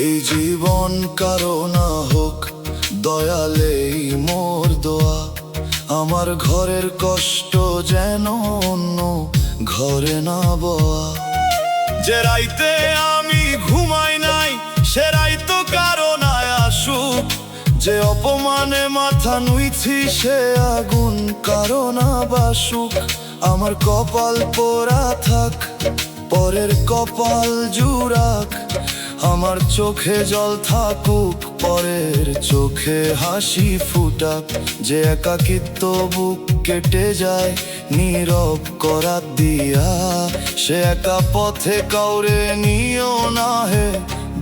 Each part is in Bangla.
এই জীবন কারো না হোক, দয়ালেই মোর দোয়া। আমার ঘরের কষ্ট যেন অন্য ঘরে না বয়া। যে রাইতে আমি ঘুমাই নাই, সে রাইতো কারো না আসুক। যে অপমানে মাথা নুইছি, সে আগুন কারো না বাসুক। আমার কপাল পোড়া থাক, পরের কপাল জুড়াক। আমার চোখে জল থাকুক, পরের চোখে হাসি ফুটাক। যে একাকিত্ব বুক কেটে যায় নীরব করাত দিয়া, সে একা পথে কাউরে নিও না হে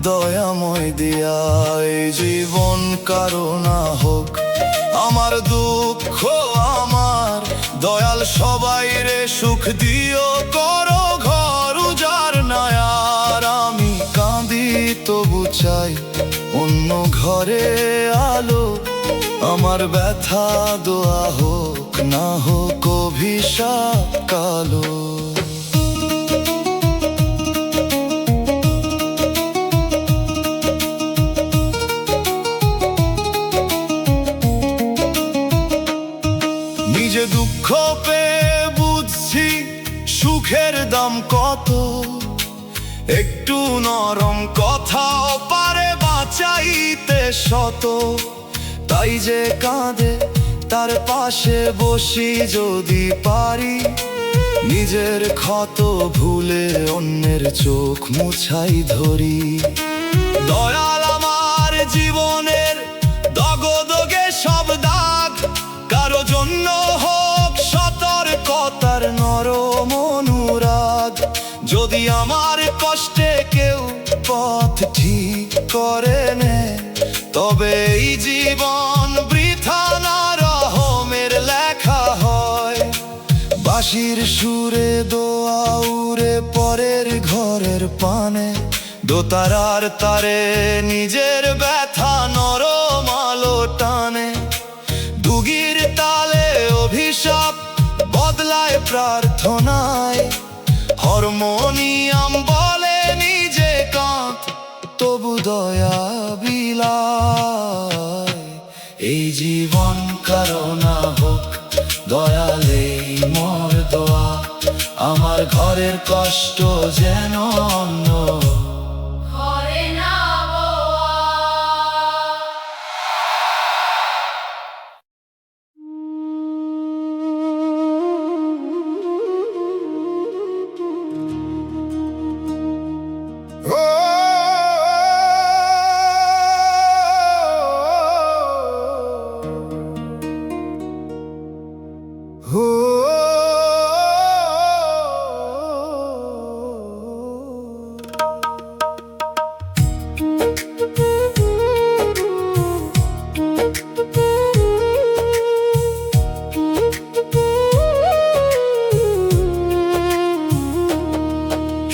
দয়াময় দিয়া। এই জীবন কারো না হোক, আমার দুঃখ আমার দয়াল সবাই রে সুখ দিও। করো ঘর উজার না আর, আমি কাঁদি তবু চাই অন্য ঘরে আলো। আমার ব্যথা দোয়া হোক না হোক অভিশাপ কালো। নিজে দুঃখ পেয়ে বুঝছি সুখের দাম কত। একটু নরম কথাও পারে বাঁচাইতে শত। তাই যে কাঁদে তার পাশে বসি যদি পারি। নিজের ক্ষত ভুলে অন্যের চোখ মুছাই ধরি। দয়াল আমার জীবনের দগদগে সব দাগ, কারো জন্য হোক সতর্কতার নরম অনুরাগ। যদি আমার কষ্টে কেউ পথ ঠিক করে নেয়, তবে এই জীবন বৃথা না রহমের লেখা হয়। বাঁশির সুরে দোয়া উড়ে পরের ঘরের পানে, দোতারার তারে নিজের ব্যথা নরম আলো টানে। দুগির তালে অভিশাপ বদলায় প্রার্থনায়। হারমোনিয়াম বলে নিজে কাঁদ, তবু দয়া বিলায়। এই জীবন কারো না হোক, দয়ালেই মোর দোয়া। আমার ঘরের কষ্ট যেন অন্য ঘরে না বয়া।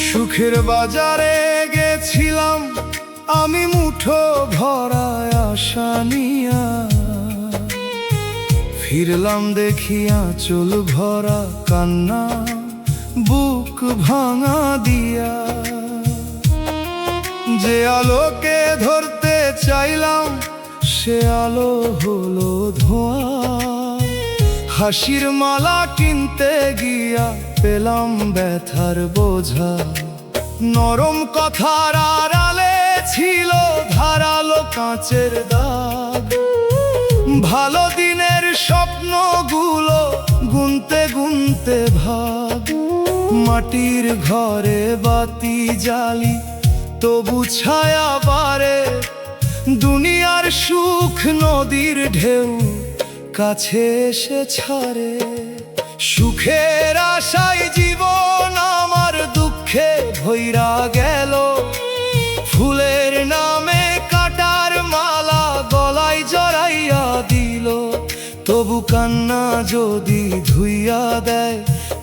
সুখের বাজারে গেছিলাম আমি মুঠো ভরা আশা নিয়া। ফিরলাম দেখিয়া চুল ভরা কান্না, বুক ভাঙা দিয়া। যে আলোকে ধরতে চাইলাম, সে আলো হলো ধোঁয়া। হাসির মালা কিনতে গিয়া পেলাম ব্যথার বোঝা। নরম কথার আড়ালে ছিল ধারালো কাঁচের দাগ। ভালো দিনের স্বপ্নগুলো গুনতে গুনতে ভাগ। মাটির ঘরে বাতি জ্বালি তবু ছায়া বাড়ে। দুনিয়ার সুখ নদীর ঢেউ কাছে এসে ছাড়ে। সুখের আশায় জীবন আমার দুঃখে ভইরা গেল। ফুলের নামে কাটার কান্না যদি ধুইয়া দেয়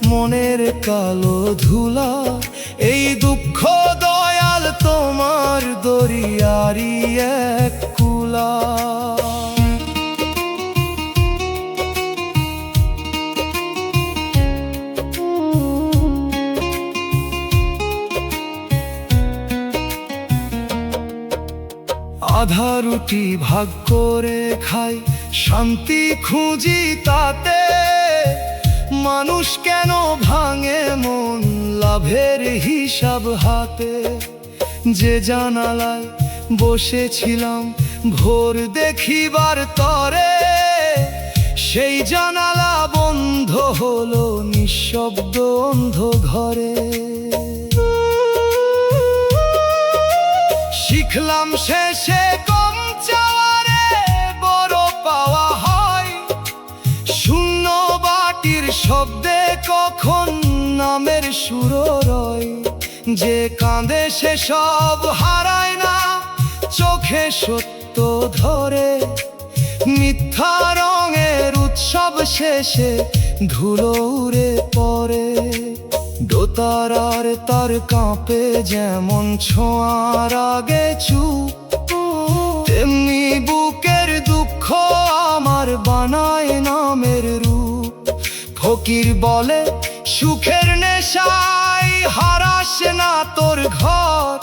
মনের কালো ধুলা, এই দুঃখ দয়াল তোমার দরিয়ারি এক কুলা। আধা রুটি ভাগ করে খাই, শান্তি খুঁজি তাতে। মানুষ কেন ভাঙে মন, লাভের হিসাব হাতে। যে জানালায় বসেছিলাম ভোর দেখিবার তরে, সেই জানালা বন্ধ হলো নিঃশব্দ অন্ধ ঘরে। শিখলাম শেষে কম চাওয়ারে বড় পাওয়া হয়, শূন্য বাটির শব্দে কখন নামের সুর রয়। যে কাঁদে সে সব হারায় না, চোখে সত্য ধরে। মিথ্যা রঙের উৎসব শেষে ধুলো উড়ে পড়ে। দোতারার তার কাঁপে যেমন ছোঁয়ার আগে চুপ, তেমনি বুকের দুঃখ আমার বানায় নামের রূপ। ফকির বলে সুখের নেশায় হারাস না তোর ঘর,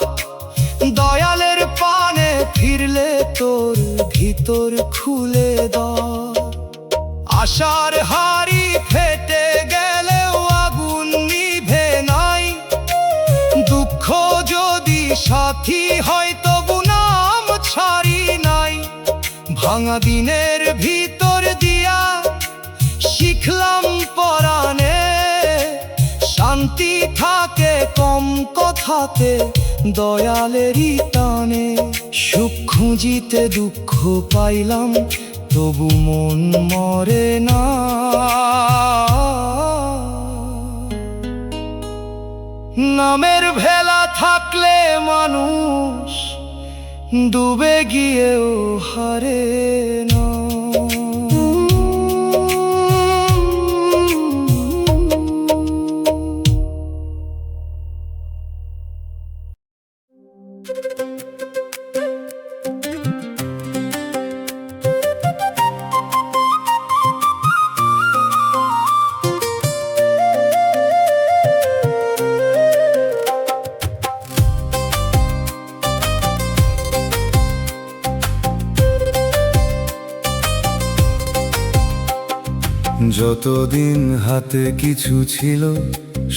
দয়ালের পানে ফিরলে তোর ভিতর খুলে দাও। আশার হাড়ি ফেটে গেলেও আগুন নিভে নাই, দুঃখ যদি সাথী হয় তবু নাম ছাড়ি নাই। ভাঙা দিনের ভিতর দিয়া শিখলাম পরাণে, শান্তি থাকে কম কথাতে দয়ালেরই টানে। সুখ খুঁজিতে দুঃখ পাইলাম তবু মন মরে না। নামের ভেলা থাকলে মানুষ ডুবে গিয়েও হারে না। যতদিন হাতে কিছু ছিল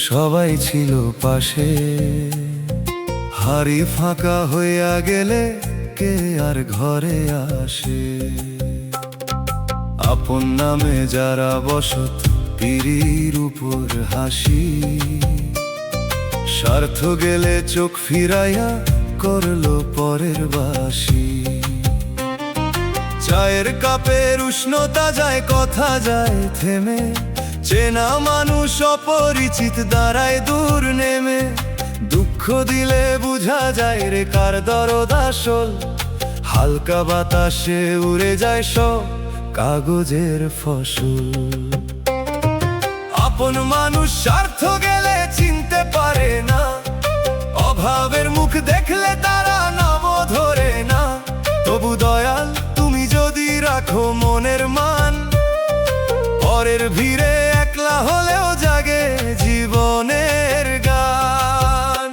সবাই ছিল পাশে, হাড়ি ফাঁকা হইয়া গেলে কে আর ঘরে আসে। আপন নামে যারা বসত পিরির উপর হাসি, স্বার্থ গেলে চোখ ফিরাইয়া করলো পরের বাসি। চায়ের কাপের উষ্ণতা যায় কথা যায় থেমে, চেনা মানুষ অপরিচিত দাঁড়ায় দূর নেমে। দুঃখ দিলে বুঝা যায় রে কার দরদ আসল, হালকা বাতাসে উড়ে যায় সব কাগজের ফসল। আপন মানুষ স্বার্থ গেলে চিনতে পারে না, অভাবের মুখ দেখলে তারা নাম ধরে না। তবু দয়াল তুমি যদি রাখো মনের মান, পরের ভিড়ে একলা হলেও জাগে জীবনের গান।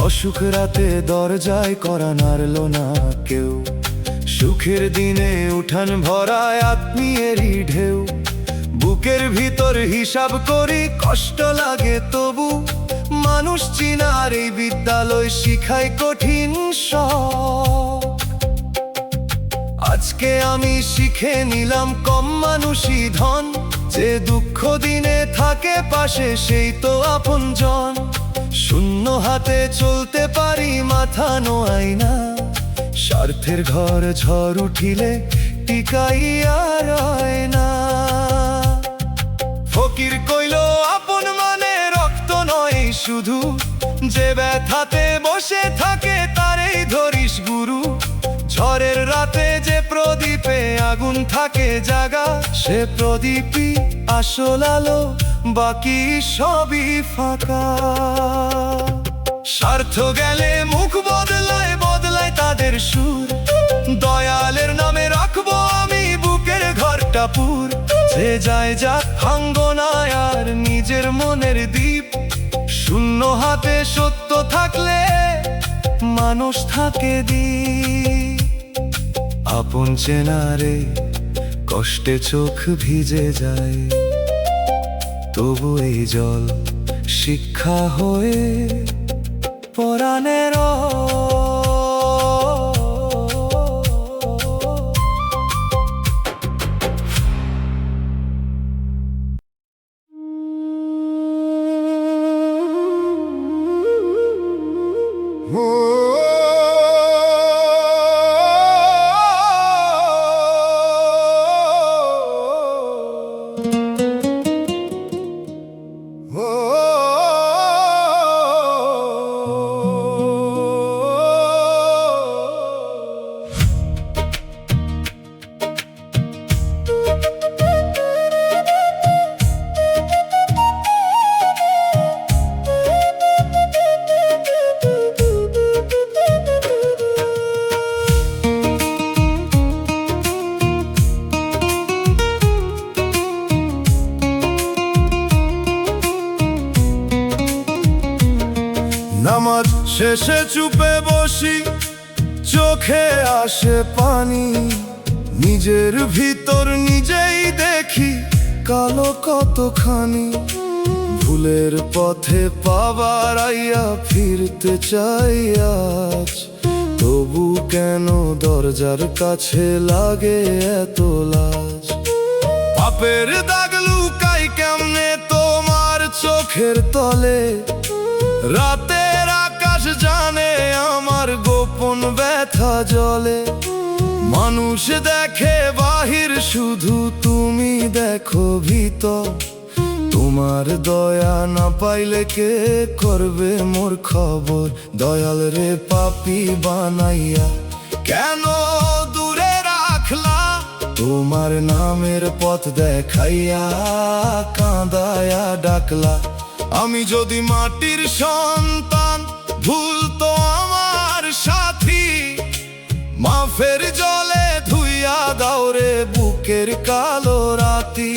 অসুখ রাতে দরজায় করা নাড়ল না কেউ, সুখের দিনে উঠান ভরায় আত্মীয়েরই ঢেউ। বুকের ভিতর হিসাব করি কষ্ট লাগে তবু, মানুষ চিনার এই বিদ্যালয় শিখায় কঠিন সব। আজকে আমি শিখে নিলাম কম মানুষই ধন, যে দুঃখ দিনে থাকে পাশে সেই তো আপনজন। শূন্য হাতে চলতে পারি মাথা নোয়াই না, স্বার্থের ঘর ঝড় উঠিলে টিকাইয়া রয় না। ফকির কইল আপন মানে রক্ত নয় শুধু, যে ব্যথাতে বসে থাকে তারেই ধরিস গুরু। ঝড়ের রাতে যে প্রদীপে আগুন থাকে জাগা, সে প্রদীপই আসল আলো, বাকি সবই ফাঁকা। স্বার্থ গেলে মুখ বদলায়, বদলায় তাদের সুর। দয়ালের নামে রাখবো আমি বুকের ঘরটা পুর। যে যায় যাক ভাঙ্গো না আর নিজের মনের দ্বীপ। শূন্য হাতে সত্য থাকলে মানুষ থাকে দ্বীপ। আপন চেনারে কষ্টে চোখ ভিজে যায়, তবু এই জল শিক্ষা হয়ে পরাণের। নামাজ শেষে চুপে বসি, চোখে আসে পানি। নিজের ভিতর নিজেই দেখি কালো কতখানি। ভুলের পথে পাবার আইয়া ফিরতে চাই আজ, তবু কেন দরজার কাছে লাগে এত লাজ। পাপের দাগ লুকাই কেমনে তোমার চোখের তলে, রাতের আকাশ জানে আমার গোপন ব্যথা জলে। মানুষ দেখে বাহির, শুধু তুমি দেখো ভিতর। তোমার দয়া না পাইলে কে করবে মোর খবর। দয়াল রে পাপী বানাইয়া কেন দূরে রাখলা, তোমার নামের পথ দেখাইয়া কাঁদায়া ডাকলা। আমি যদি মাটির সন্তান, ভুল তো আমার সাথী। মাফের জলে ধুইয়া দাও রে বুকের কালো রাতি।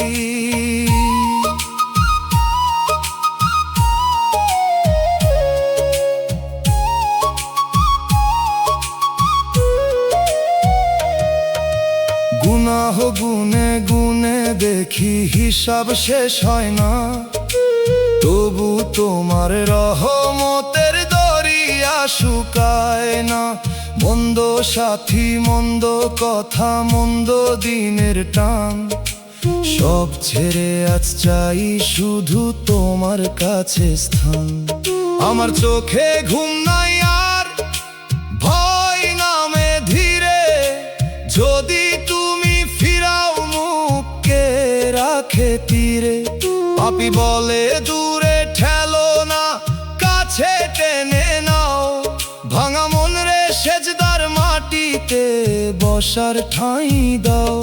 গুনাহ গুনে গুনে দেখি হিসাব শেষ হয় না, তবু তোমার রহমতের দরিয়া শুকায় না। মন্দ সাথী, মন্দ কথা, মন্দ দিনের টান, সব ছেড়ে আজ চাই শুধু তোমার কাছে স্থান। আমার চোখে ঘুম নাই আর ভয় নামে ধীরে, যদি তুমি ফিরাও মুখকে রাখে তীরে। পাপী বলে দূরে ঠেলো না, কাছে টেনে নাও। ভাঙা মন রে সেজদার মাটিতে বসার ঠাঁই দাও।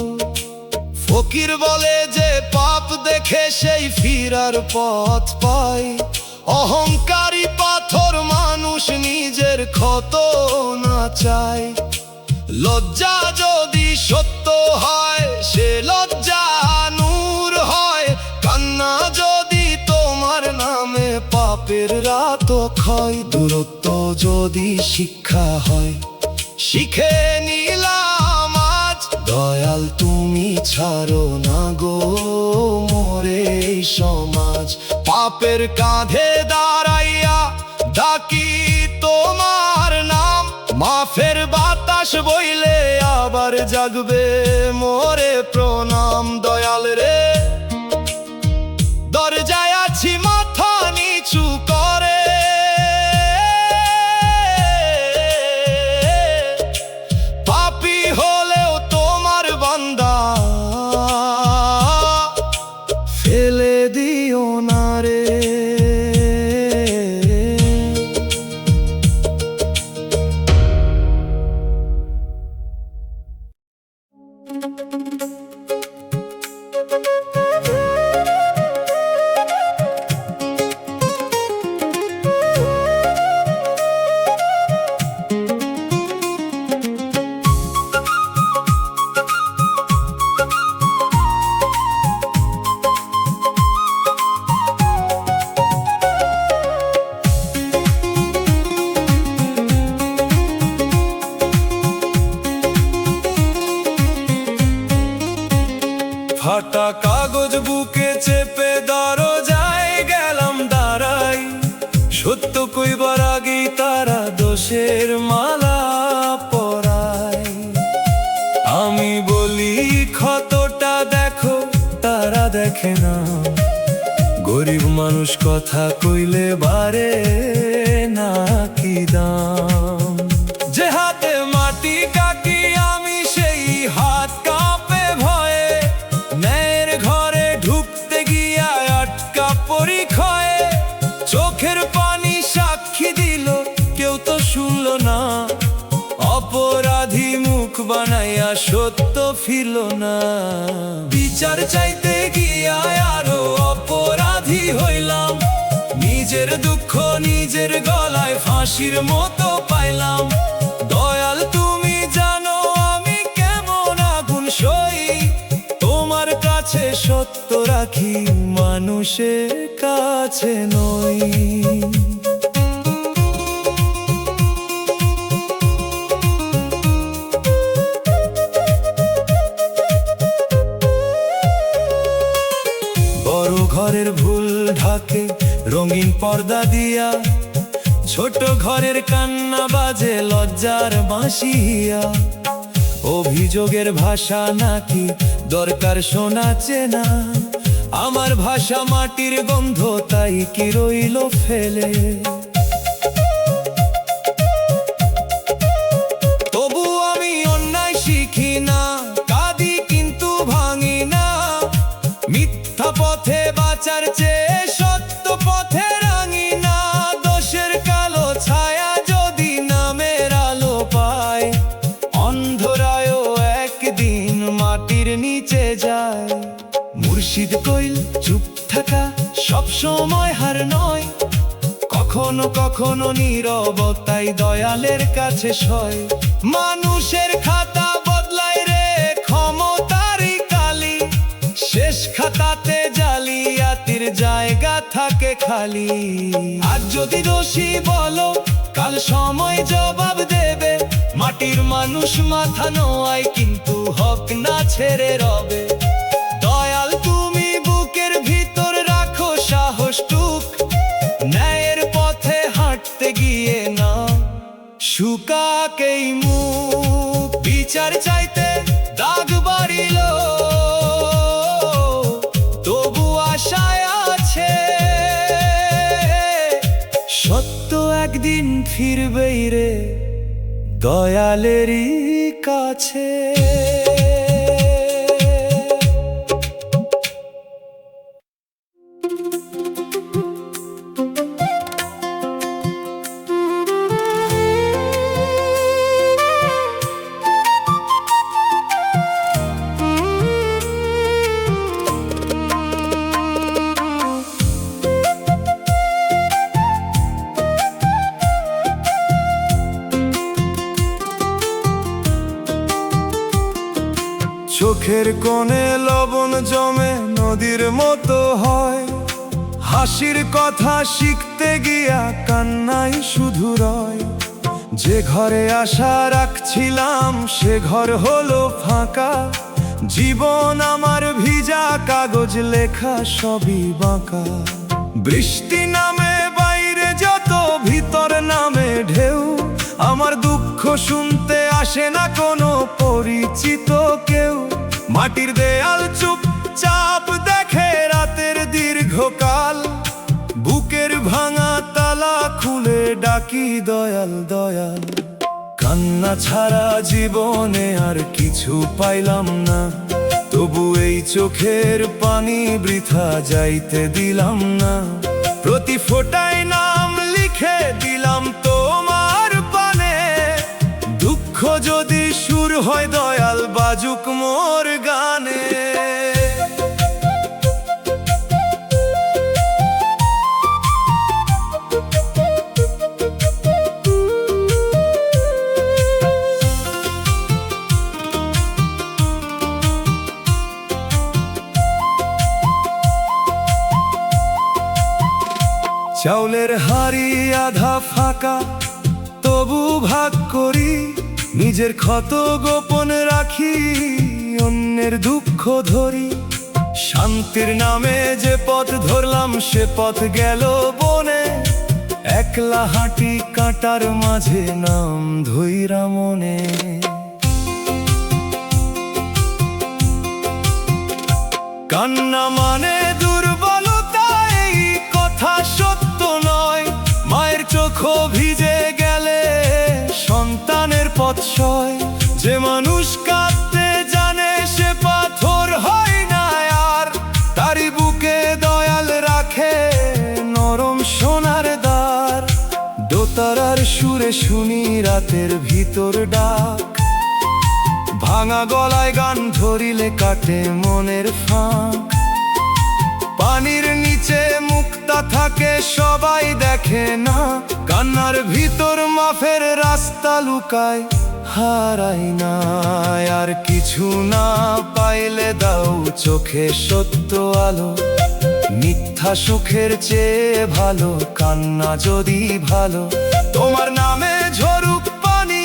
ফকির বলে যে পাপ দেখে সেই ফিরার পথ পায়। অহংকারী পাথর মানুষ নিজের ক্ষত না চায়। লজ্জা যদি সত্য হয়, সে লজ্জা নূর হয়। কান্না যদি তোমার নামে পাপের রাত ক্ষয়। দূরত্ব যদি শিক্ষা হয়, শিখে নিলাম আজ। দয়াল তুমি ছাড়ো না গো মোরে এই সমাজ। পাপের কাঁধে দাঁড়াইয়া ডাকি তোমার নাম। মাফের বাতাস বইলে আবার জাগবে মোরে প্রণাম। দয়াল রে দরজায় আছি মাথা নিচু করে, ভালোবেসের মালা পরায়। আমি বলি ক্ষতটা দেখো, তারা দেখে না। গরিব মানুষ কথা কইলে বারে না কি দাম। যে হাতে মাটি কাকি আমি, সেই হাত কাঁপে ভয়ে। ন্যায়ের ঘরে ঢুকতে গিয়া আটকা পড়ি ক্ষয়ে। চোখের পানি সাক্ষী দিল, কেউ তো শুনল না। অপরাধী মুখ বানাইয়া সত্য ফিরল না। বিচার চাইতে গিয়া আরো অপরাধী হইলাম। নিজের দুঃখ নিজের গলায় ফাঁসির মতো পাইলাম। দয়াল তুমি জানো আমি কেমন আগুন সই। তোমার কাছে সত্য রাখি, মানুষের কাছে নই। বড় ঘরের ভুল ঢাকে রঙিন পর্দা দিয়া। ছোট ঘরের কান্না বাজে লজ্জার বাঁশিয়া। অভিযোগের ভাষা নাকি দরকার শোনা চেনা। আমার ভাষা মাটির গন্ধ, তাই কি রইল ফেলে। তবু আমি অন্যায় শিখি না, কাঁদি কিন্তু ভাঙি না। মিথ্যা পথে বাঁচার চেয়ে সত্য পথে রাঙি না। দোষের কালো ছায়া যদি নামের আলো পায়, অন্ধরায়ও একদিন মাটির নিচে যায়। মুর্শিদ কইল চুপ থাকা সব সময় হার নয়। কখনো কখনো নীরবতাই দয়ালের কাছে সয়। মানুষের খাতা বদলায় রে ক্ষমতারই কালি। শেষ খাতাতে জালিয়াতির জায়গা থাকে খালি। আজ যদি দোষী বলো, কাল সময় জবাব দেবে। মাটির মানুষ মাথা নোয়ায়, কিন্তু হক না ছেড়ে রবে। দয়াল তুমি বুকের ভিতর রাখো সাহসটুক। ন্যায়ের পথে হাঁটতে গিয়ে না শুকাকেই মুখ। বিচার চাইতে দাগ বাড়িল, তবু আশায় আছে। সত্য একদিন ফিরবেই রে দয়ালেরই কাছে। চোখের কোণে লবণ জমে নদীর মতো হয়। হাসির কথা শিখতে গিয়া কান্নাই শুধু রয়। যে ঘরে আশা রাখছিলাম সে ঘর হলো ফাঁকা। জীবন আমার ভিজা কাগজ, লেখা সবই বাঁকা। বৃষ্টি নামে বাইরে যত, ভিতর নামে ঢেউ। আমার দুঃখ শুনতে আসে না কোনো পরিচিত কেউ। মাটির দেয়াল চুপচাপ দেখে রাতের দীর্ঘকাল। বুকের ভাঙা তালা খুলে ডাকি দয়াল দয়াল। কান্না ছাড়া জীবনে আর কিছু পাইলাম না। তবু এই চোখের পানি বৃথা যাইতে দিলাম না। প্রতি ফোঁটায় নাম লিখে দিলাম তোমার পানে। দুঃখ যদি সুর হয় দয়াল, বাজুক মোর গানে। চাউলের হাড়ি আধা ফাঁকা, তবু ভাগ করি। নিজের ক্ষত গোপন রাখি, অন্যের দুঃখ ধরি। শান্তির নামে যে পথ ধরলাম সে পথ গেল বনে। একলা হাঁটি কাঁটার মাঝে নাম ধইরা মনে। কান্না মানে দুর্বলতা, এই কথা সত্য নয়। মায়ের চোখও ভিজে গেলে সন্তানের পথ সয়। যে মানুষ কাঁদতে জানে সে পাথর হয় না আর, তারই বুকে দয়াল রাখে নরম সোনার দ্বার। দোতারার সুরে শুনি রাতের ভিতর ডাক, ভাঙা গলায় গান ধরিলে কাটে মনের ফাঁক। পানির নিচে মুক্তা থাকে সবাই দেখে না, কান্নার ভিতর মাফের রাস্তা লুকায় হারাই না। আর কিছু না পাইলে দাও চোখে সত্য আলো, মিথ্যা সুখের চেয়ে ভালো কান্না যদি ভালো। তোমার নামে ঝরুক পানি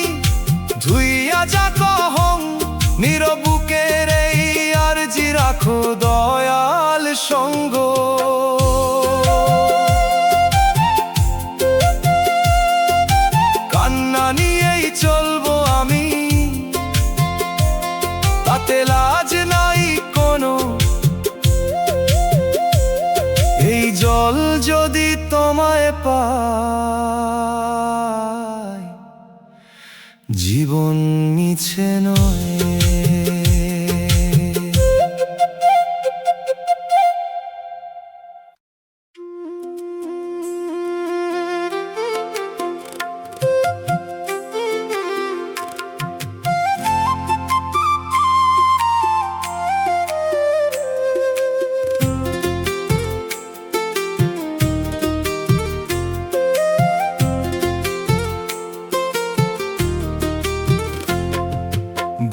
ধুইয়া যা কহং, নীরব বুকের এই আরজি রাখো দয়াল সঙ্গ। কান্না নিয়েই চলবো আমি, তাতে লাজ নাই কোনো। এই জল যদি তোমায় পায়, জীবন মিছে নয়।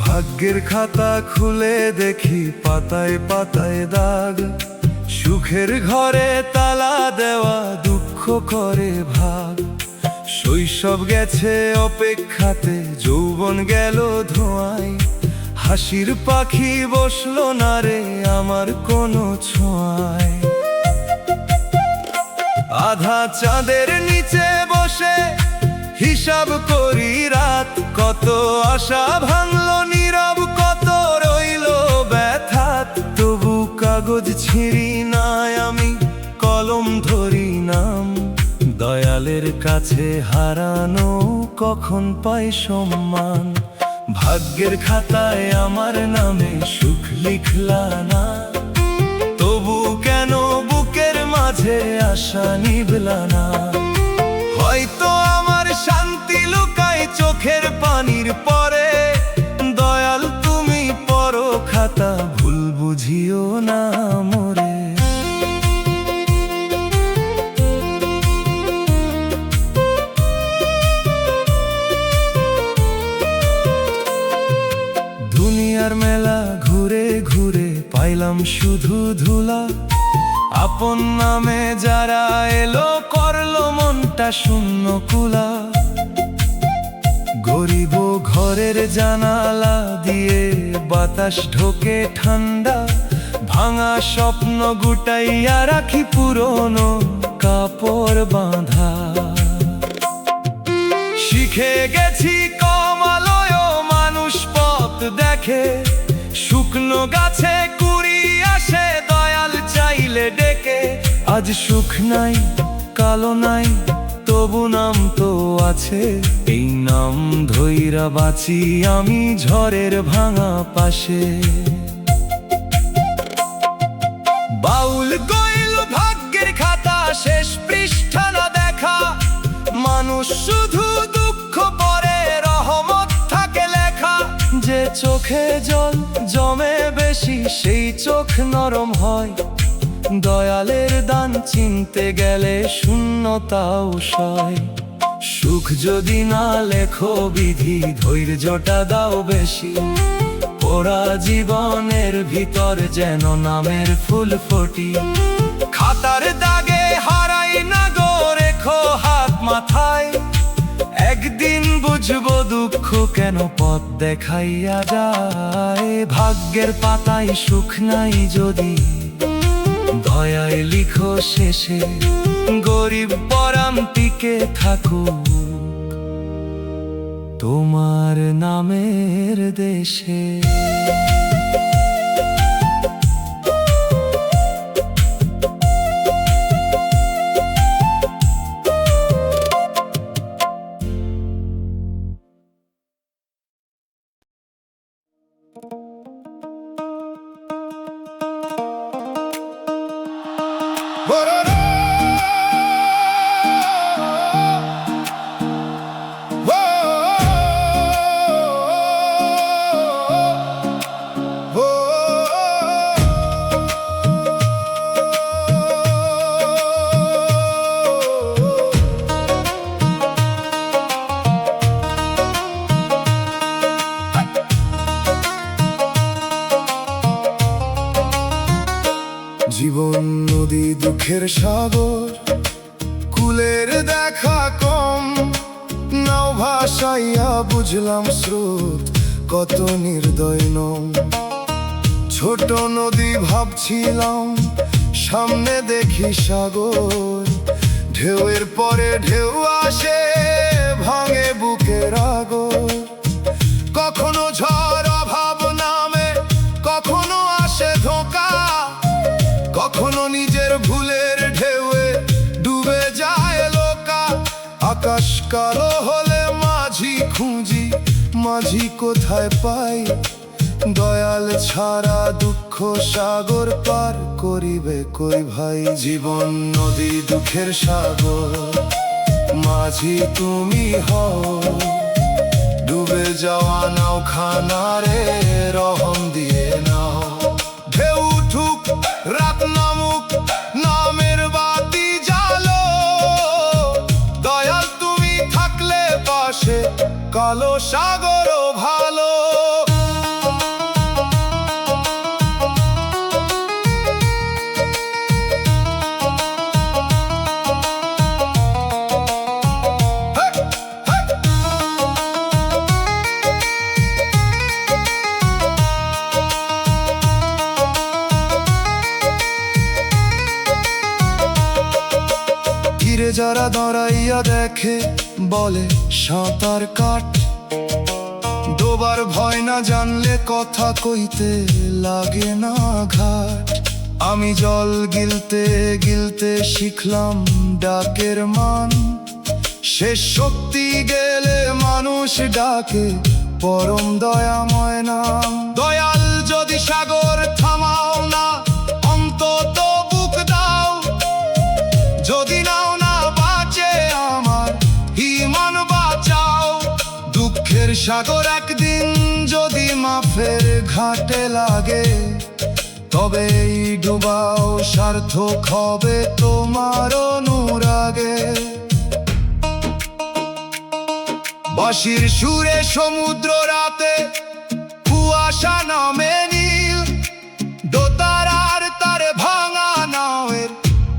ভাগ্যের খাতা খুলে দেখি পাতায় পাতায় দাগ, সুখের ঘরে তালা দেওয়া দুঃখ করে ভাগ। শৈশব গেছে অপেক্ষাতে, যৌবন গেল ধোঁয়ায়, হাসির পাখি বসলো না রে আমার কোনো ছোঁয়ায়। আধা চাঁদের নিচে বসে হিসাব করি রাত, কত আশা ভাঙলো নীরব, কত রইলো ব্যথাত। তবু কাগজ ছিঁড়ি নাই আমি, কলম ধরি নাম, দয়ালের কাছে হারানো কখন পাই সম্মান। ভাগ্যের খাতায় আমার নামে সুখ লিখলা না, তবু কেন বুকের মাঝে আশা নিভলা না। হয়তো আমার শান্তি লুকায় চোখের পানির পরে, দয়াল তুমি পড়ো খাতা ভুল বুঝিও না মোরে। দুনিয়ার মেলা ঘুরে ঘুরে পাইলাম শুধু ধুলা, আপন নামে যারা এলো করলো মনটা শূন্য কুলা। গরিব ঘরের জানালা দিয়ে বাতাস ঢোকে ঠান্ডা, ভাঙা স্বপ্ন গুটাইয়া রাখি পুরনো কাপড় বাঁধা। শিখে গেছি কমালয় মানুষ পথ দেখে, শুকনো গাছে কুড়ি আসে দয়াল চাইলে ডেকে। আজ সুখ নাই কালো নাই তবু নাম তো আছে, এই নাম ধইরা বাঁচি আমি ঝড়ের ভাঙা পাশে। বাউল গইল ভাগ্যের খাতা শেষ পৃষ্ঠা না দেখা, মানুষ শুধু দুঃখ পরে রহমত থাকে লেখা। যে চোখে জল জমে বেশি সেই চোখ নরম হয়, দয়ালের দান চিনতে গেলে শূন্যতাও সয়। সুখ যদি না লেখো বিধি ধৈর্যটা দাও বেশি, ওরা জীবনের ভিতর যেন নামের ফুল ফোটি। খাতার দাগে হারাই না গো রেখো হাত মাথায়, একদিন বুঝবো দুঃখ কেন পথ দেখাইয়া যায়। ভাগ্যের পাতায় সুখ নাই যদি দয়ায় লিখো শেষে, গরিব পরাণ নাম টিকে থাকুক তোমার নামের দেশে। জীবন নদী দুঃখের সাগর, কুলের দেখা কম, নাও ভাসাইয়া বুঝলাম স্রোত কত নির্দয় নম। ছোট নদী ভাবছিলাম সামনে দেখি সাগর, ঢেউয়ের পরে ঢেউ আসে ভাঙে বুকের আগর। কখনো ঝড় অভাব নামে, কখনো আসে ধোঁকা, কখনো নিজের ভুলের ঢেউয়ে ডুবে যায় লোকা। আকাশ কালো হলে মাঝি খুঁজি, মাঝি কোথায় পাই? দয়াল ছাড়া দুঃখ সাগর পার করিবে কই ভাই? জীবন নদী দুঃখের সাগর, মাঝি তুমি হও, ডুবে যাওয়া নাও খানারে রহম দিয়ে নাও। ঢেউ উঠুক রাত নামুক নামের বাতি জালো, দয়াল তুমি থাকলে পাশে কালো সাগরও ভালো। যারা দাঁড়াইয়া দেখে বলে সাঁতার কাট, ডোবার ভয় না জানলে কথা কইতে লাগে না ঘাট। আমি জল গিলতে গিলতে শিখলাম ডাকের মান, শেষ শক্তি গেলে মানুষ ডাকে পরম দয়াময় নাম। দয়াল যদি সাগর থামাও না, অন্তত বুক দাও, যদি নাও না বাঁচে আমার ঈমান বাঁচাও। দুঃখের সাগর একদিন যদি মাফের ঘাটে লাগে, তবে এই ডুবাও সার্থক হবে তোমার অনুরাগে। বাঁশির সুরে সমুদ্র রাতে কুয়াশা নামে নীল, দোতারার তারে ভাঙা নাওয়ের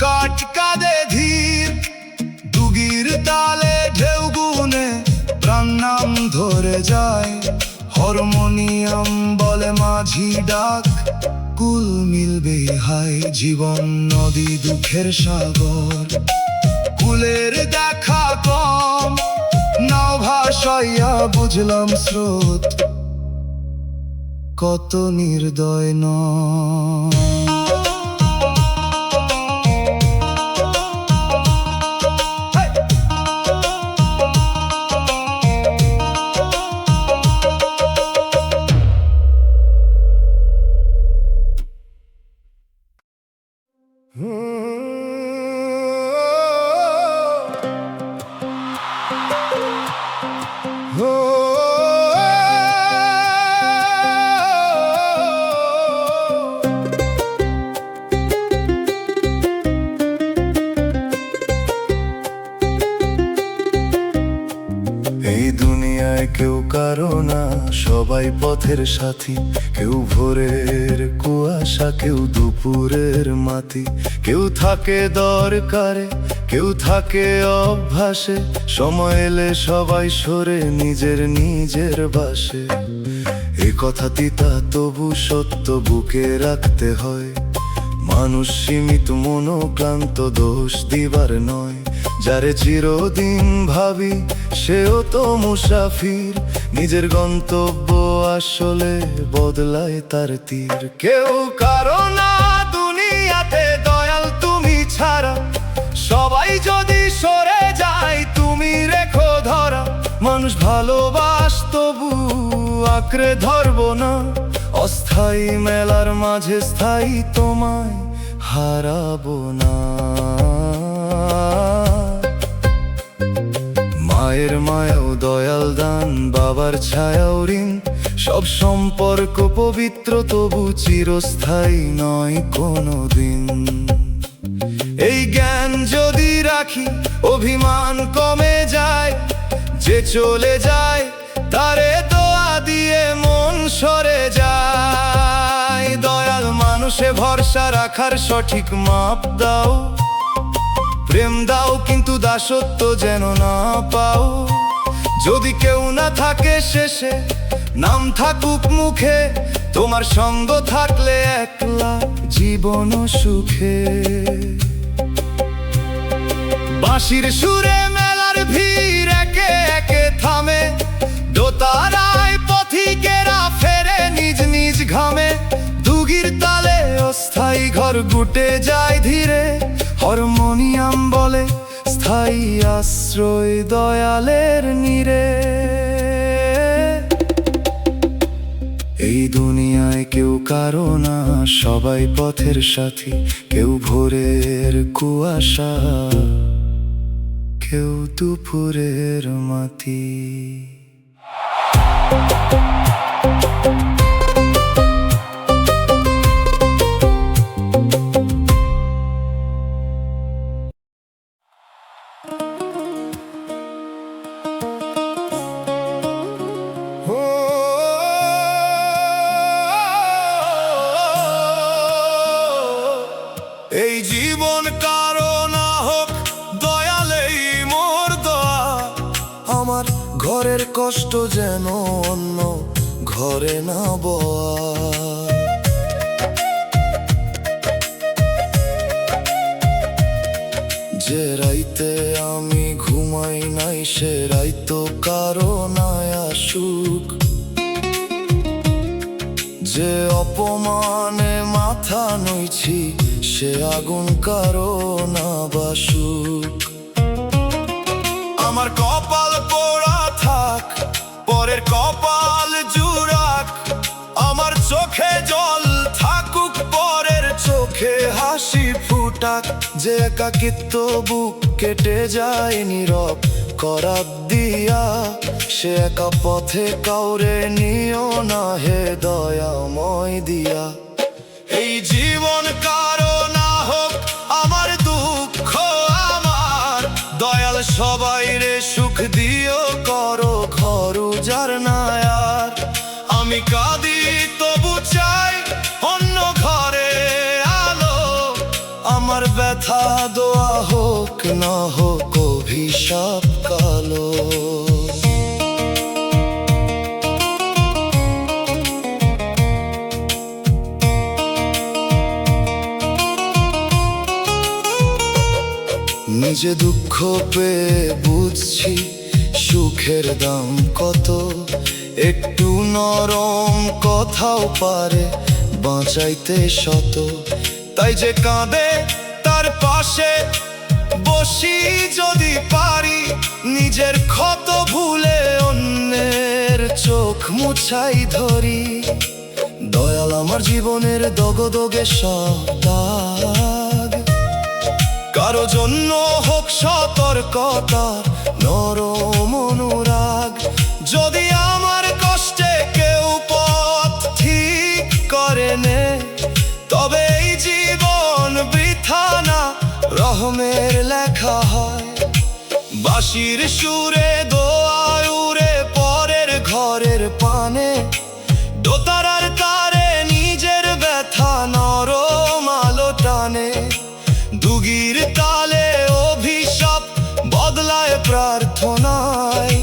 কাঠ কাঁদে ধীর। দুগির তালে ঢেউ গুনে প্রাণ নাম ধরে যায়, হারমোনিয়াম বলে মাঝি ডাক কুল মিলবে হায়। জীবন নদী দুঃখের সাগর, কুলের দেখা কম, নাও ভাসাইয়া বুঝলাম স্রোত কত নির্দয় নয়। এই দুনিয়ায় কেউ কারো না, সবাই পথের সাথী। কেউ ভোরের কুয়াশা, কেউ দুপুরের মাটি। কেউ থাকে দরকারে, কেউ থাকে অভ্যাসে। সময় এলে সবাই সরে নিজের নিজের বাসে। এ কথা তিতা তবু সত্য বুকে রাখতে হয়। মানুষ সীমিত মনোক্লান্ত, দোষ দিবার নয়। যারে চিরদিন ভাবি সেও তো মুসাফির, নিজের গন্তব্য আসলে বদলায় তার তীর। কেউ কারো না দুনিয়াতে দয়াল তুমি ছাড়া, সবাই যদি সরে যায় তুমি রেখো ধরা। মানুষ ভালোবাস তবু আঁকড়ে ধরবো না, অস্থায়ী মেলার মাঝে স্থায়ী তোমায় হারাবো না। মায়ের মায়াও দয়াল দান, বাবার ছায়াও ঋণ, সব সম্পর্ক পবিত্র তবু চিরস্থায়ী নয় কোনো দিন। এই জ্ঞান যদি রাখি অভিমান কমে যায়, যে চলে যায় তারে দোয়া দিয়ে মন সরে যায়। দয়াল মানুষে ভরসা রাখার সঠিক মাপ দাও, প্রেম দাও কিন্তু দাসত্ব যেন না পাও। যদি কেউ না থাকে শেষে নাম থাকুক মুখে, তোমার সঙ্গ থাকলে একলা জীবন সুখে। বাঁশির সুরে মেলার ভিড় একে একে থামে, দোতারায় পথিকেরা ফেরে নিজ নিজ ঘামে। দুগির তালে অস্থায়ী ঘর গুটে যায় ধীরে, হারমোনিয়াম বলে স্থায়ী আশ্রয় দয়ালের নীড়ে। এই দুনিয়ায় কেউ কারো না, সবাই পথের সাথী, কেউ ভোরের কুয়াশা, কেউ দুপুরের মাটি। এই জীবন কারো না হোক দয়ালেই মোর দোয়া, আমার ঘরের কষ্ট যেন অন্য ঘরে না বয়া। যে রাইতে আমি ঘুমাই নাই সে রাইতো কারো না আসুক, যে অপমানে মাথা নইছি সে আগুন কারো না বাসুক। আমার কপাল পোড়া থাক, পরের কপাল জুড়াক, আমার চোখে জল থাকুক, পরের চোখে হাসি ফুটাক। যে একাকিত্ব বুক কেটে যায় নীরব করাত দিয়া, সে একা পথে কাউরে নিও না হে দয়াময় দিয়া। এই জীবন কারো না হোক আমার দুঃখ আমার, দয়াল সবাই রে সুখ দিও করো ঘর উজার না আর। আমি কাঁদি তবু চাই অন্য ঘরে আলো, আমার ব্যথা দোয়া হোক না হোক অভিশাপ কালো। নিজে দুঃখ পেয়ে বুঝছি সুখের দাম কত, একটু নরম কথাও পারে বাঁচাইতে শত। তাই যে কাঁদে তার পাশে বসি যদি পারি, নিজের ক্ষত ভুলে অন্যের চোখ মুছাই ধরি। দয়াল আমার জীবনের দগদগে সব দাগ, কারো জন্য হোক সতর্কতা নরম অনুরাগ। যদি আমার কষ্টে কেউ পথ ঠিক করে নে, তবে এই জীবন বৃথা না রহমের লেখা হয়। বাঁশির সুরে দোয়ায় উড়ে পরের ঘরের পানে, দোতারার তারে নিজের ব্যথা নরম আলো টানে। দুগির তালে অভিশাপ বদলায় প্রার্থনায়,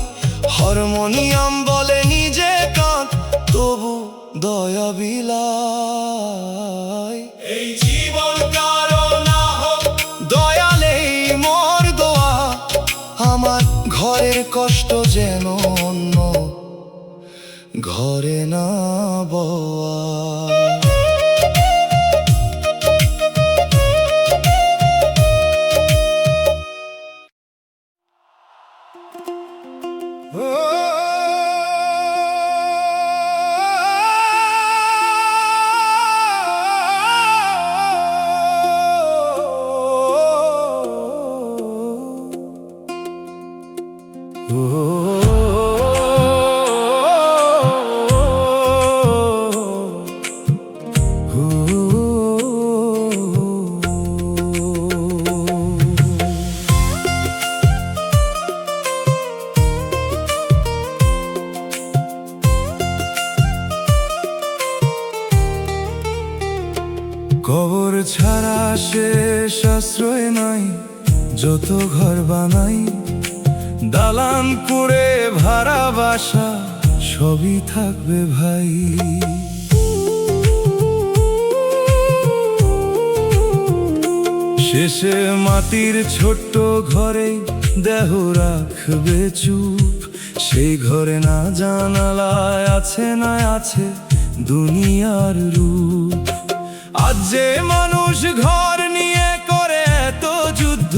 হারমোনিয়াম বলে নিজে কাঁদ তবু দয়া বিলায়। এই জীবন কারো না হোক দয়ালেই মোর দোয়া, কষ্ট যেন অন্য ঘরে না বওয়া। কবর ছাড়া শেষ আশ্রয় নাই, যত ঘর বানাই দালান করে ভাড়া বাসা সবই থাকবে ভাই। শেষে মাটির ছোট্ট ঘরে দেহ রাখবে চুপ, সেই ঘরে না জানালায় আছে না আছে দুনিয়ার রূপ। আজ যে মানুষ ঘর নিয়ে করে এত যুদ্ধ,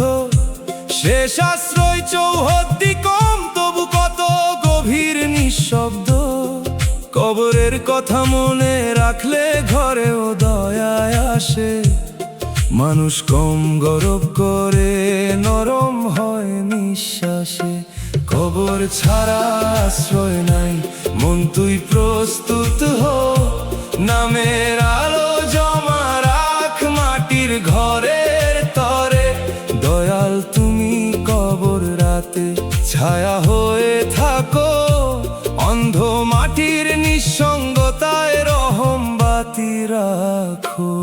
শেষ আশ্রয় চৌহদ্দি কম, তবু কত গভীর নিঃশব্দ। কবরের কথা মনে রাখলে ঘরেও দয়ায় আসে, মানুষ কম গরব করে নরম হয় নিঃশ্বাসে। কবর ছাড়া আশ্রয় নাই, মন তুই প্রস্তুত হো, নামের আলো জমা রাখ মাটির ঘরের তরে। দয়াল তুমি কবর রাতে ছায়া হয়ে থাকো, অন্ধ মাটির নিঃসঙ্গতায় রহম বাতি রাখো।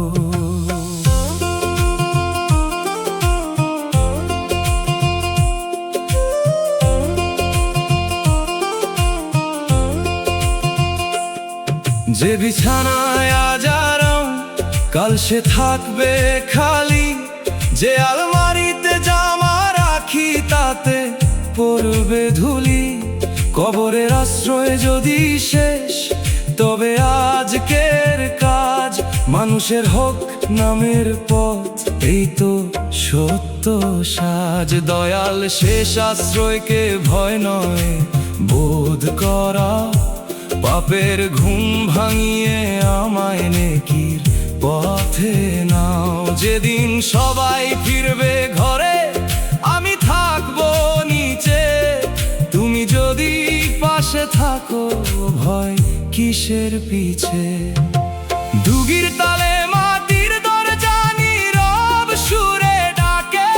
যে বিছানায় আজ আরাম, কাল সে থাকবে খালি। যে আলমারিতে জামা রাখি, তাতে পড়বে ধুলি। কবরের আশ্রয় যদি শেষ, তবে আজকের কাজ মানুষের হোক নামের পথ, এই তো সত্য সাজ। দয়াল শেষ আশ্রয়কে ভয় নয় বোধ করা, পাপের ঘুম ভাঙিয়ে আমায় নেকির পথে নাও। যেদিন সবাই ফিরবে ঘরে, আমি থাকবো নিচে, তুমি যদি পাশে থাকো ভয় কিসের পিছে। দুগির তালে মাটির দরজা নীরব সুরে ডাকে,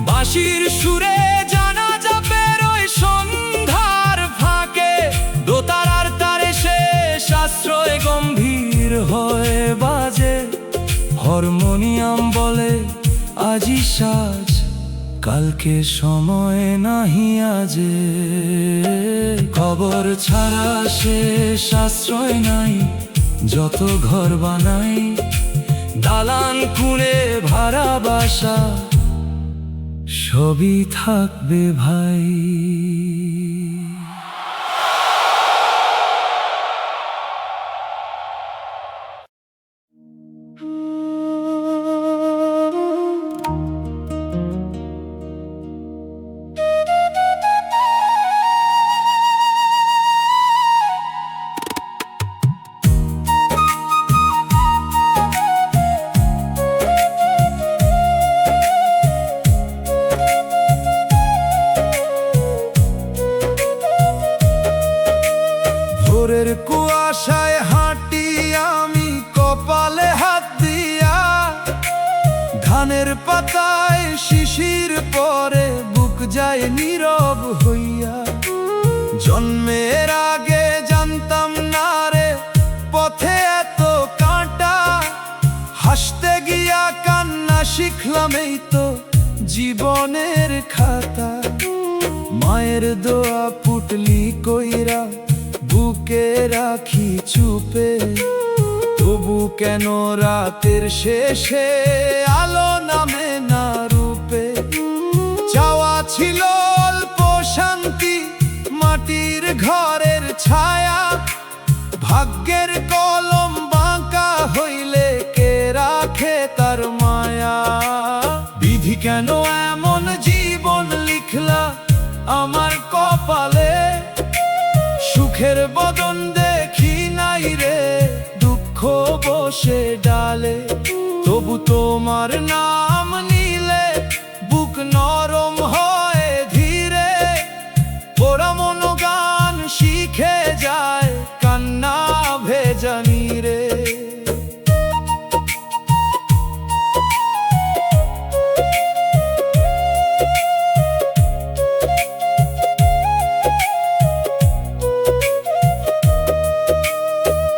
বাঁশির সুরে জানাজা বেরোয় সন্ধ্যার ফাঁকে। দোতারার তারে শেষ আশ্রয় গম্ভীর হয়ে বাজে, হারমোনিয়াম বলে আজি সাজ, কালকে সময় নাহি আজে। কবর ছাড়া শেষ আশ্রয় নাই, যত ঘর বানাই দালান কুঁড়ে ভাড়া বাসা সবই থাকবে ভাই। ভোরের কুয়াশায় হাঁটি আমি কপালে হাত দিয়া, ধানের পাতায় শিশির পরে বুক যায় নীরব হইয়া। জন্মের আগে জানতাম না রে পথে এত কাঁটা, হাসতে গিয়া কান্না শিখলাম এই তো জীবনের খাতা। মায়ের দোয়া পুটলি কইরা বুকে রাখি চুপে, তবু কেন রাতের শেষে আলো নামে না রূপে। চাওয়া ছিল অল্প শান্তি, ঘরের ছায়া, ভাগ্যের কলম বাঁকা হইলে কে রাখে তার মায়া। বিধি কেন এমন জীবন লিখলা আমার কপালে, সুখের বদন দেখি নাই রে দুঃখ বসে ডালে। তবু তোমার নাম নিলে বুক নরম হয় ধীরে, ওরা মন গান শিখে যায় কান্না ভেজানি রে।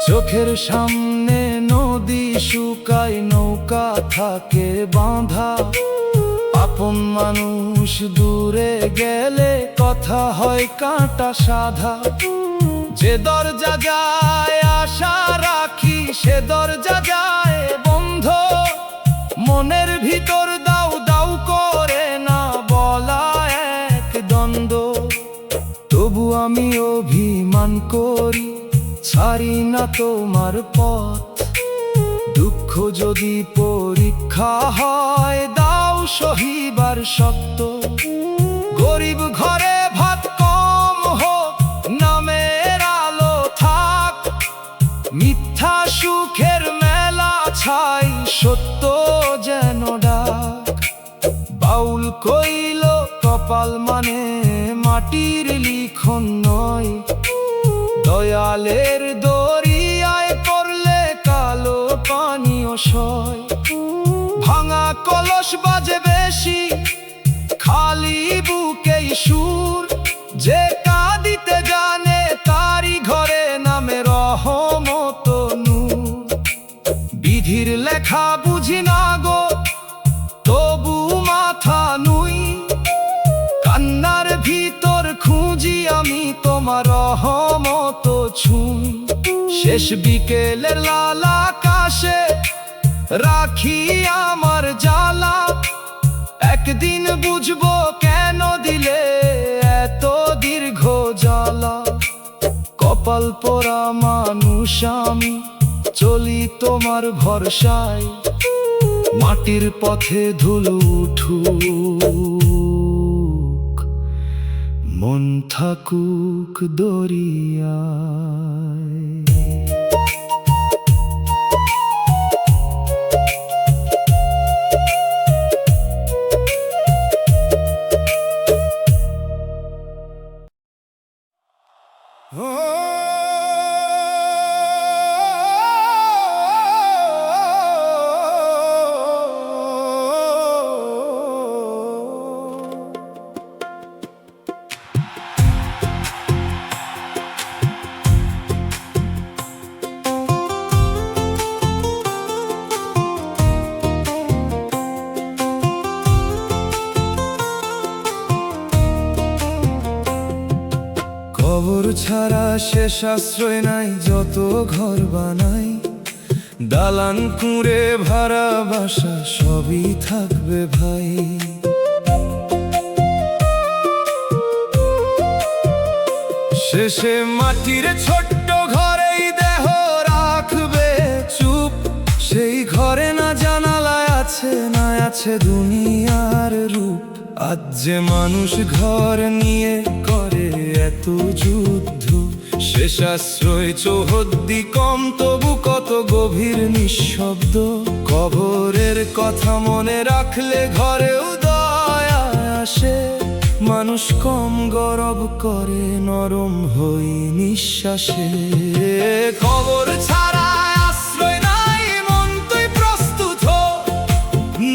চোখের সামনে নদী শুকায়, নৌকা থাকে বাঁধা, আপন মানুষ দূরে গেলে কথা হয় কাঁটা সাধা। যে দরজা যায় আশা রাখি সে দরজা যায় বন্ধ, মনের ভিতর দাউ দাউ করে না বলা এক দ্বন্দ্ব। তবু আমি অভিমান করি ছাড়ি না তোমার পথ, দুঃখ যদি পরীক্ষা হয় দাও সহিবার শক্ত। গরিব ঘরে ভাত কম হোক নামের আলো থাক, মিথ্যা সুখের মেলা ছাই সত্য যেন ডাক। বাউল কইল কপাল মানে মাটির লিখন নয়, দয়ালের দরিয়ায় পড়লে কালো পানীয় সয়। ভাঙা কলস বাজে বেশি খালি বুকেই সুর, যে কাঁদিতে জানে তারি ঘরে নামে রহমত নূর। বিধির লেখা বুঝি না গো তবু মাথা নুই, কান্নার ভিতর খুঁজি আমি তোমার রহমত ছুঁই। শেষ বিকেলের লাল আকাশে রাখি আমার জ্বালা, একদিন বুঝবো কেন দিলে এত দীর্ঘ জ্বালা। কপাল পোড়া মানুষ আমি চলি তোমার ভরসায়, মাটির পথে ধুলো উঠুক মন থাকুক দরিয়ায়। কবর ছাড়া শেষ আশ্রয় নাই, যত ঘর বানাই দালান কুঁড়ে ভাড়া বাসা সবই থাকবে ভাই। শেষে মাটির ছোট্ট ঘরেই দেহ রাখবে চুপ, সেই ঘরে না জানালায় আছে না আছে দুনিয়ার রূপ। আজ যে মানুষ ঘর নিয়ে করে এত যুদ্ধ, শেষ আশ্রয় চৌহদ্দি কম তবু কত গভীর নিঃশব্দ। কবরের কথা মনে রাখলে ঘরেও দয়া আসে, মানুষ কম গরব করে নরম হই নিঃশ্বাসে। খবর ছাড়া আশ্রয় নাই মন তুই প্রস্তুত হ,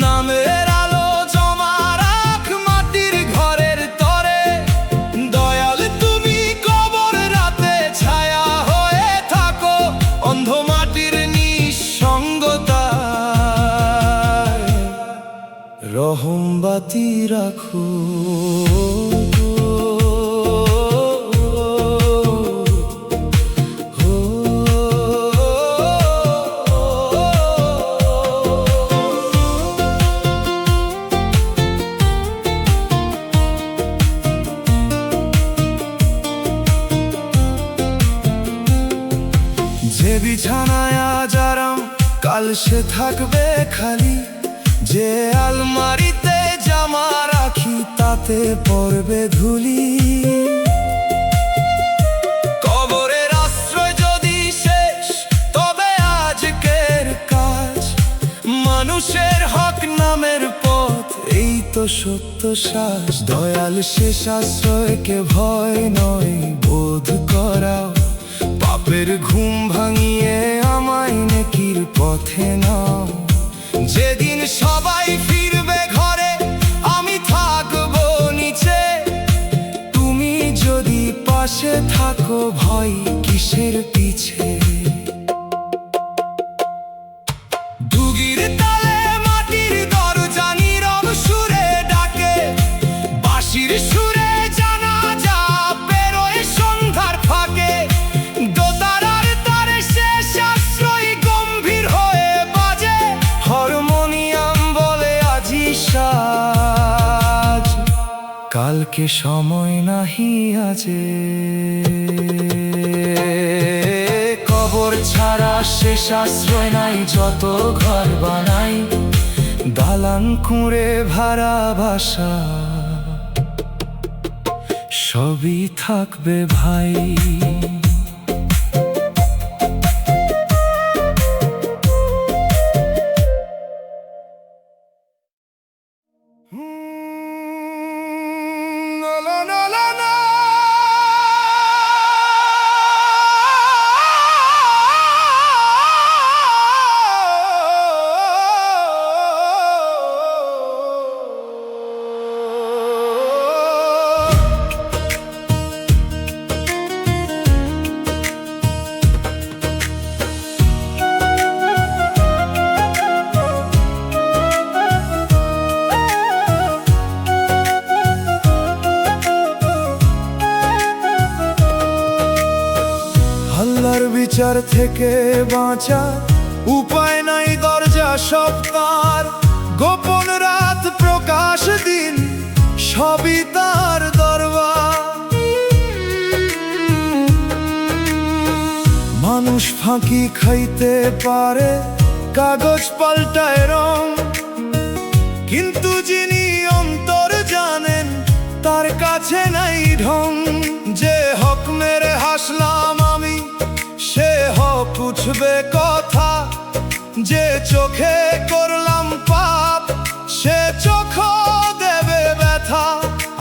নামের আলো জমা রাখ মাটির ঘরের তরে। দয়াল তুমি কবর রাতে ছায়া হয়ে থাকো, অন্ধ মাটির নিঃসঙ্গতায় রহম বাতি রাখো। বিছানায় আজ আরাম, কাল সে থাকবে খালি। যে আলমারিতে জামা রাখি তাতে পড়বে ধুলি। কবরের আশ্রয় যদি শেষ তবে আজকের কাজ। মানুষের হক নামের পথ এই তো সত্য শ্বাস। দয়াল শেষ আশ্রয়কে ভয় নয় বোধ করাও। পাপের ঘুম ভাঙিয়ে আমায় নেকির পথে নাও। যেদিন সবাই ফিরবে ঘরে আমি থাকবো নিচে। তুমি যদি পাশে থাকো ভয় কিসের পিছে। দুগির তালে মাটির দরজা নীরব সুরে ডাকে। বাঁশির সুরে জানাজা বেরোয় সন্ধ্যার ফাঁকে। দোতারার তারে শেষ আশ্রয় গম্ভীর হয়ে বাজে। হারমোনিয়াম বলে আজি সাজ, কালকে সময় নাহি আজে। কবর ছাড়া শেষ আশ্রয় নাই যত ঘর বানাই। দালান কুঁড়ে ভাড়া বাসা সবই থাকবে ভাই। আল্লাহর বিচার থেকে বাঁচার উপায় নাই, দরজা সব তার। গোপন রাত প্রকাশ দিন সবই তার দরবার। মানুষ ফাঁকি খাইতে পারে কাগজ পাল্টায় রং, কিন্তু যিনি অন্তর জানেন তার কাছে নাই ঢং। যে হক মেরে হাসলাম আমি সে হক উঠবে কথা। যে চোখে করলাম পাপ সে চোখ দেবে ব্যথা।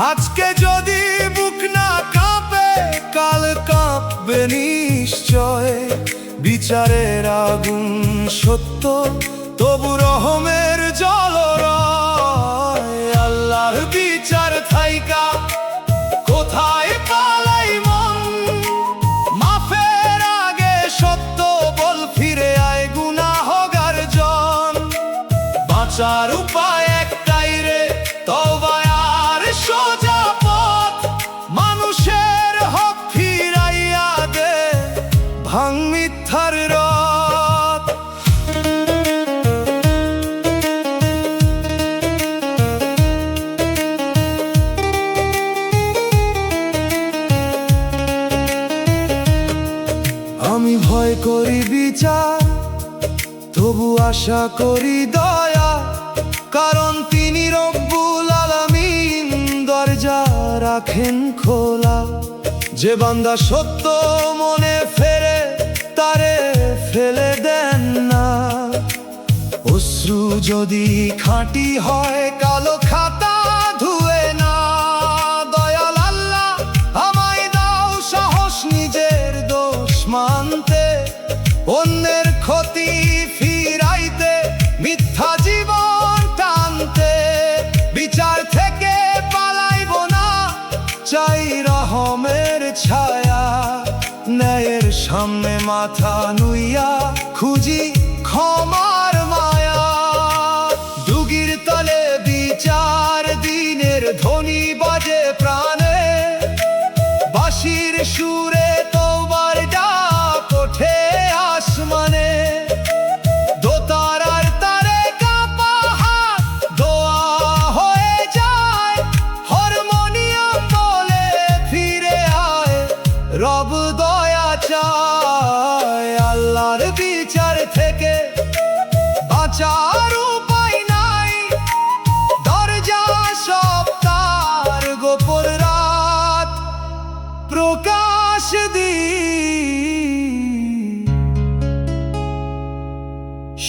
আজকে যদি বুক না কাঁপে কাল কাঁপবে নিশ্চয়। বিচারের আগুন সত্য তবু রহমের জলরয়। আল্লাহর বিচার থাইকা কোথায় পালাই মন। মাফের আগে সত্য বল ফিরে আয় গুনাহগার জন। বাঁচার উপায় একটাই রে তওবা আর সোজা পথ। মানুষের হক ফিরাইয়া দে ভাঙ মিথ্যার রথ। আমি ভয় করি বিচার তবু আশা করি দয়া। কারণ তিনি রব্বুল আলামিন দরজা রাখেন খোলা। যে বান্দা সত্য মনে ফেরে তারে ফেলে দেন না। অশ্রু যদি খাঁটি হয় কালো খাতা ধুয়ে না। দয়াল আল্লাহ আমায় দাও সাহস নিজের দোষ মানতে। অন্যের ক্ষতি ফিরাইতে মিথ্যা জীবন টানতে। বিচার থেকে পালাইব না চাই রহমের ছায়া। ন্যায়ের সামনে মাথা নুইয়া খুঁজি ক্ষমার মায়া। ডুগির তলে বিচার দিনের ধ্বনি বাজে প্রাণে। বাঁশির সুরে তওবার ডাক ওঠে আসমানে। দোতারার তারে কাঁপা হাত দোয়া হয়ে যায়। হারমোনিয়াম বলে ফিরে আয় রব দয়া চায়। আল্লাহ বাঁচার উপায় নাই, দরজা সব তার, গোপন রাত প্রকাশ দি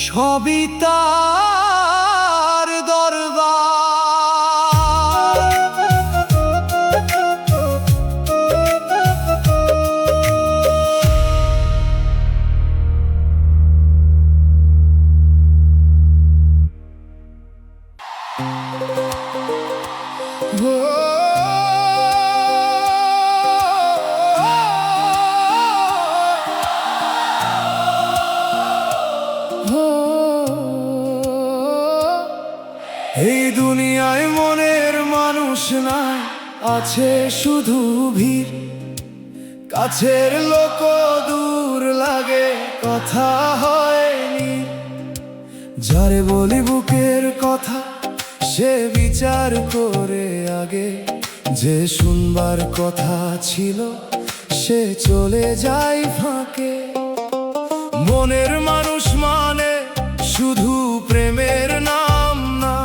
সবই তার দরবার। এই দুনিয়ায় মনের মানুষ নাই, আছে শুধু ভিড়। কাছের লোক দূর লাগে, কথা হয়নি। যারে বলি বুকের কথা, সে বিচার করে আগে। যে শুনবার কথা ছিল, সে চলে যায় ফাঁকে। মনের মানুষ মানে শুধু প্রেমের নাম না,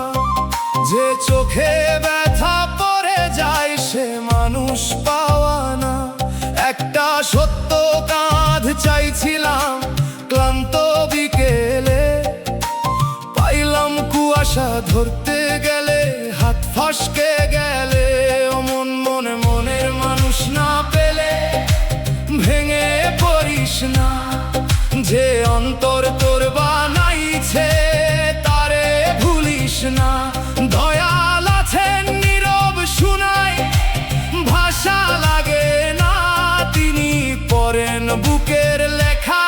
যে চোখে ব্যথা পড়ে যায় সে মানুষ পাওয়া না। একটা সত্য কাঁধ চাইছিলাম ক্লান্ত বিকেলে, পাইলাম কুয়াশা ধরতে গেলে হাত ফসকে গেলে। মন মনে মনের মানুষ না পেলে ভেঙে পড়িস না, যে অন্তর তোর বানাইছে তারে ভুলিস না। দয়াল আছেন নীরব শুনাই, ভাষা লাগে না, তিনি পড়েন বুকের লেখা,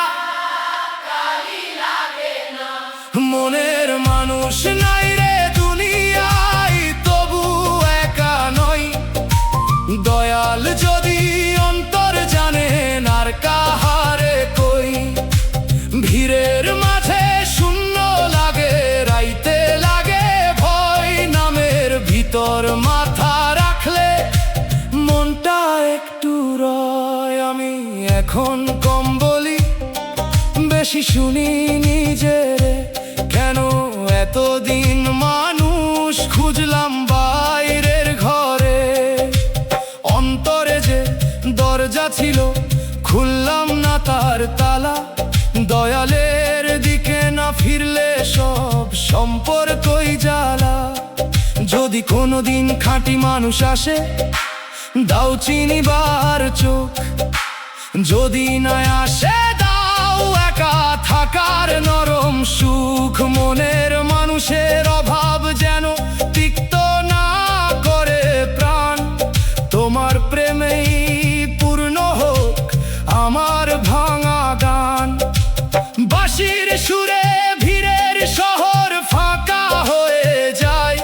মনের মানুষ নাই রে দুনিয়ায়, তবু একা নই। দয়াল যদি অন্তর জানেন আর কাহারে কই। ভিড়ের মাঝে শূন্য লাগে, রাইতে লাগে ভয়। নামের ভিতর মাথা রাখলে মনটা একটু রয়। আমি এখন কম বলি, বেশি শুনি নিজেরে। কেন এতদিন মানুষ খুঁজলাম বাইরের ঘরে, অন্তরে যে দরজা ছিল খুললাম না তার তালা। দয়ালের দিকে না ফিরলে সব সম্পর্কই জ্বালা। যদি কোনোদিন খাঁটি মানুষ আসে, দাও চিনিবার চোখ। যদি না আসে, দাও একা থাকার নরম সুখ। মনের মানুষের অভাব যেন তিক্ত না করে প্রাণ। তোমার প্রেমেই পূর্ণ হোক আমার ভাঙা গান। বাঁশির সুরে ভিড়ের শহর ফাঁকা হয়ে যায়,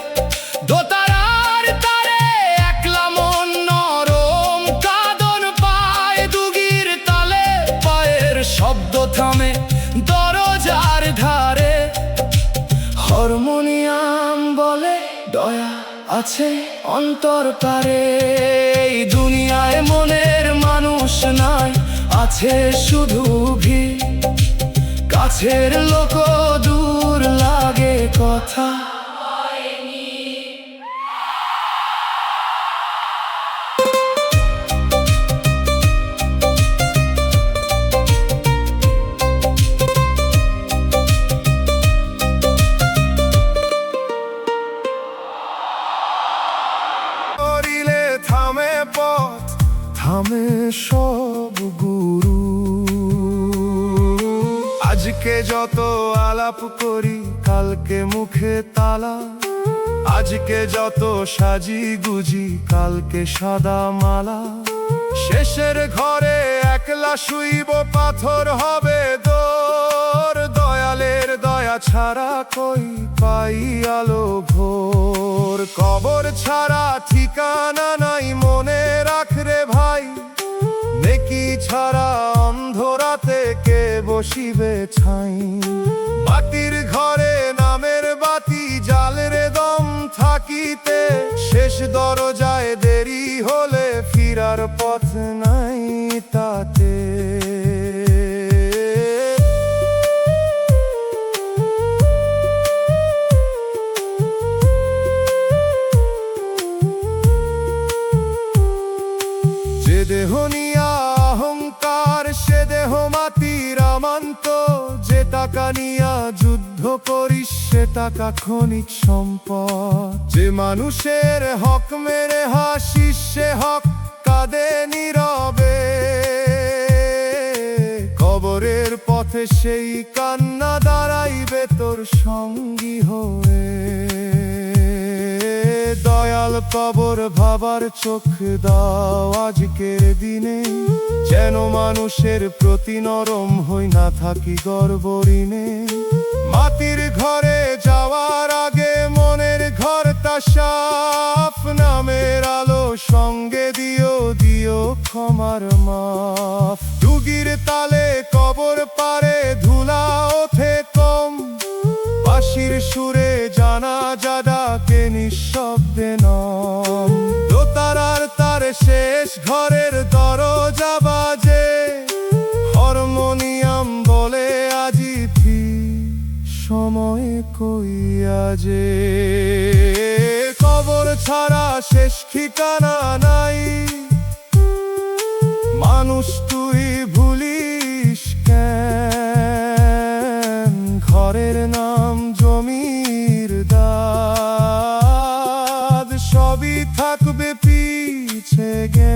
দোতারার তারে একলা মন নরম কাঁদন পায়। দুগির তালে পায়ের শব্দ থামে দরজার ধারে। হারমোনিয়াম বলে দয়া আছে অন্তর পারে। এই দুনিয়ায় মনের মানুষ নাই, আছে শুধু ভিড়। কাছের লোক দূর লাগে, কথা করিলে থামে পথ, থামে সব গুরু। আজকে যত আলাপ করি, কালকে মুখে তালা। আজকে যত সাজি গুজি, কালকে সাদা মালা। শেষের ঘরে একলা শুইব, পাথর হবে দোর। দয়ালের দয়া ছাড়া কই পাই আলো ভোর। কবর ছাড়া ঠিকানা নাই, মনে রাখ রে ভাই। নেকি ছাড়া অন্ধরাতে কে বসিবে ছাই। মাটির ঘরে নামের বাতি জালরে দম থাকিতে, শেষ দরজায় দেরি হলে ফিরার পথ নাই তাতে। দুনিয়া অহংকার, সে দেহ মাটির আমান্ত। যে টাকা নিয়া যুদ্ধ করিস সে টাকা ক্ষণিক সম্পদ। যে মানুষের হক মেরে হাসিস সে হক কাঁদে নীরবে। কবরের পথে সেই কান্না দাঁড়াইবে তোর সঙ্গী হয়ে। দয়াল কবর ভাবার চোখ দাও আজকের দিনে, যেন মানুষের প্রতি নরম হই না থাকি গর্ব ঋণে। মাটির ঘরে যাওয়ার আগে মনের ঘরটা সাফ, নামের আলো সঙ্গে দিও দিও ক্ষমার মাফ। ডুগির তালে কবর পারে ধুলা ওঠে কম, বাঁশির সুরে জানাজা ডাকে নিঃশব্দে নম। দোতারার তারে শেষ ঘরের দরজা বাজে, হারমোনিয়াম বলে আজি ফি সময় কইয়া যে। কবর ছাড়া শেষ ঠিকানা নাই, মানুষ তুই ভুলিস কেন? ঘরের নাম জমির দাদ, সবই থাকবে পিছে গে।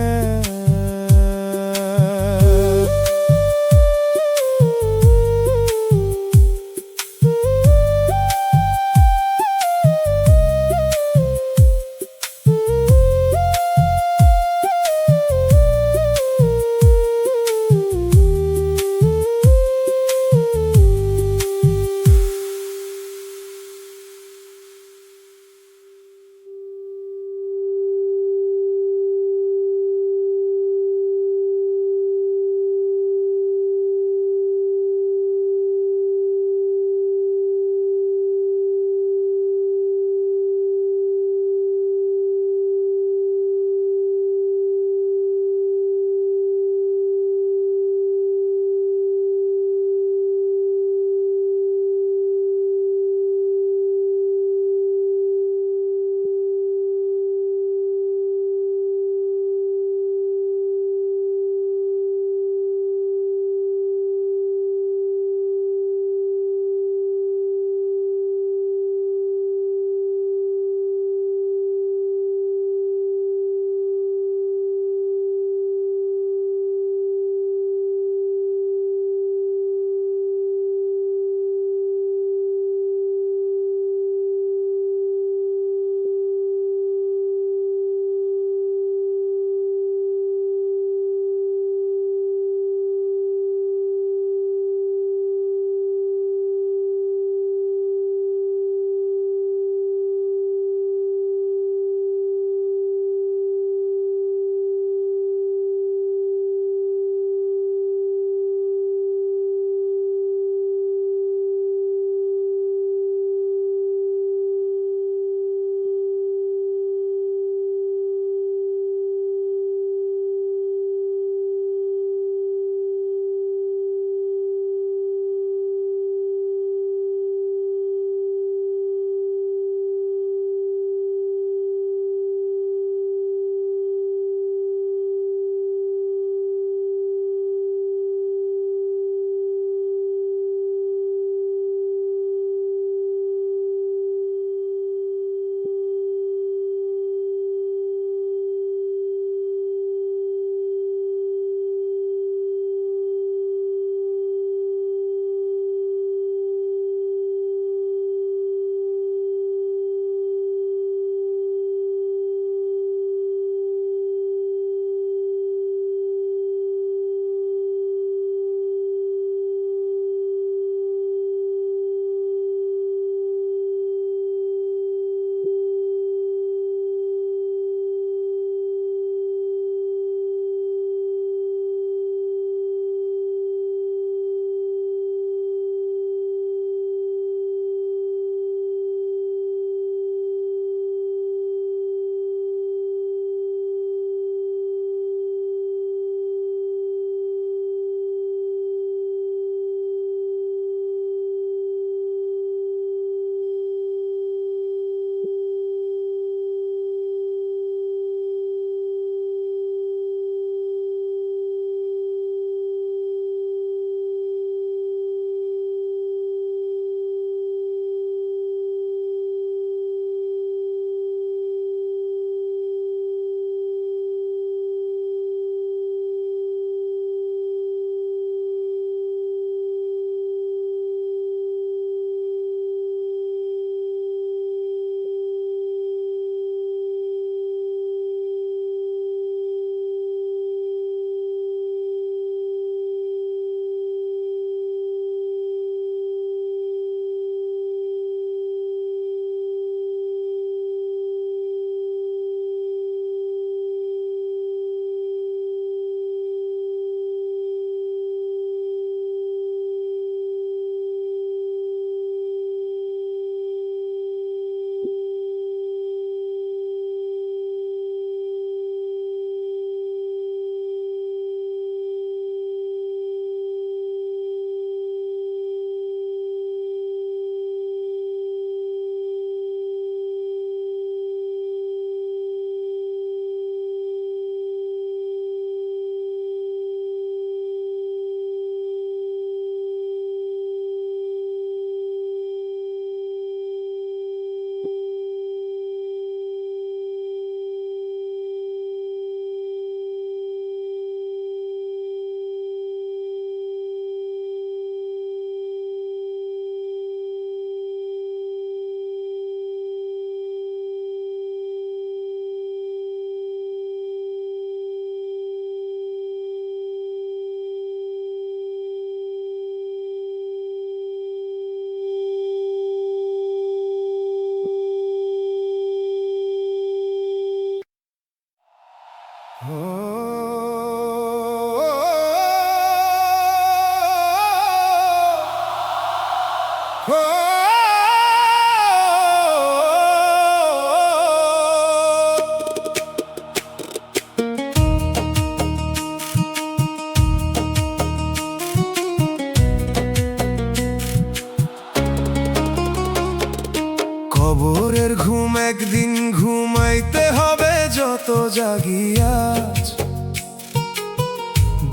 একদিন ঘুমাইতে হবে যত জাগিয়া,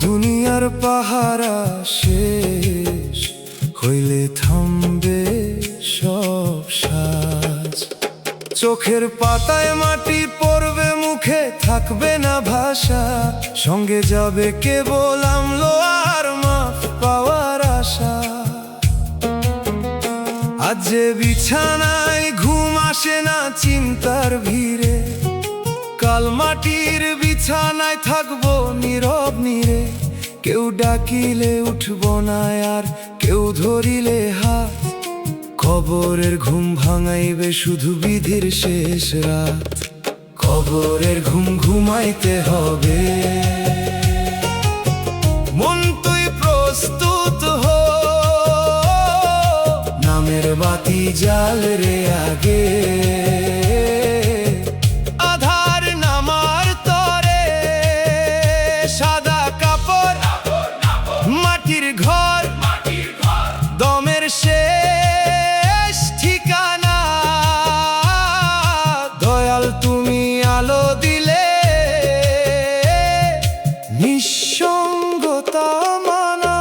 দুনিয়ার পাহারা শেষ হইলে থামবে সব সাজ। চোখের পাতায় মাটি পড়বে, মুখে থাকবে না ভাষা, সঙ্গে যাবে কেবল আমলো আর মাফ পাওয়ার আশা। আজ যে বিছানায় ঘুম আসে না চিন্তার ভিড়ে, কাল মাটির বিছানায় থাকবো নীরব নীরে। কেউ ডাকিলে উঠবো না আর কেউ ধরিলে হাত, কবরের ঘুম ভাঙাইবে শুধু বিধির শেষ রাত। কবরের ঘুম ঘুমাইতে হবে, মন তুই প্রস্তুত হো, নামের বাতি জাল রে আগে। আধার নামার তরে সাদা কাপড়, মাটির ঘর, দমের শেষ ঠিকানা। দয়াল তুমি আলো দিলে, নিঃসঙ্গতা মানা।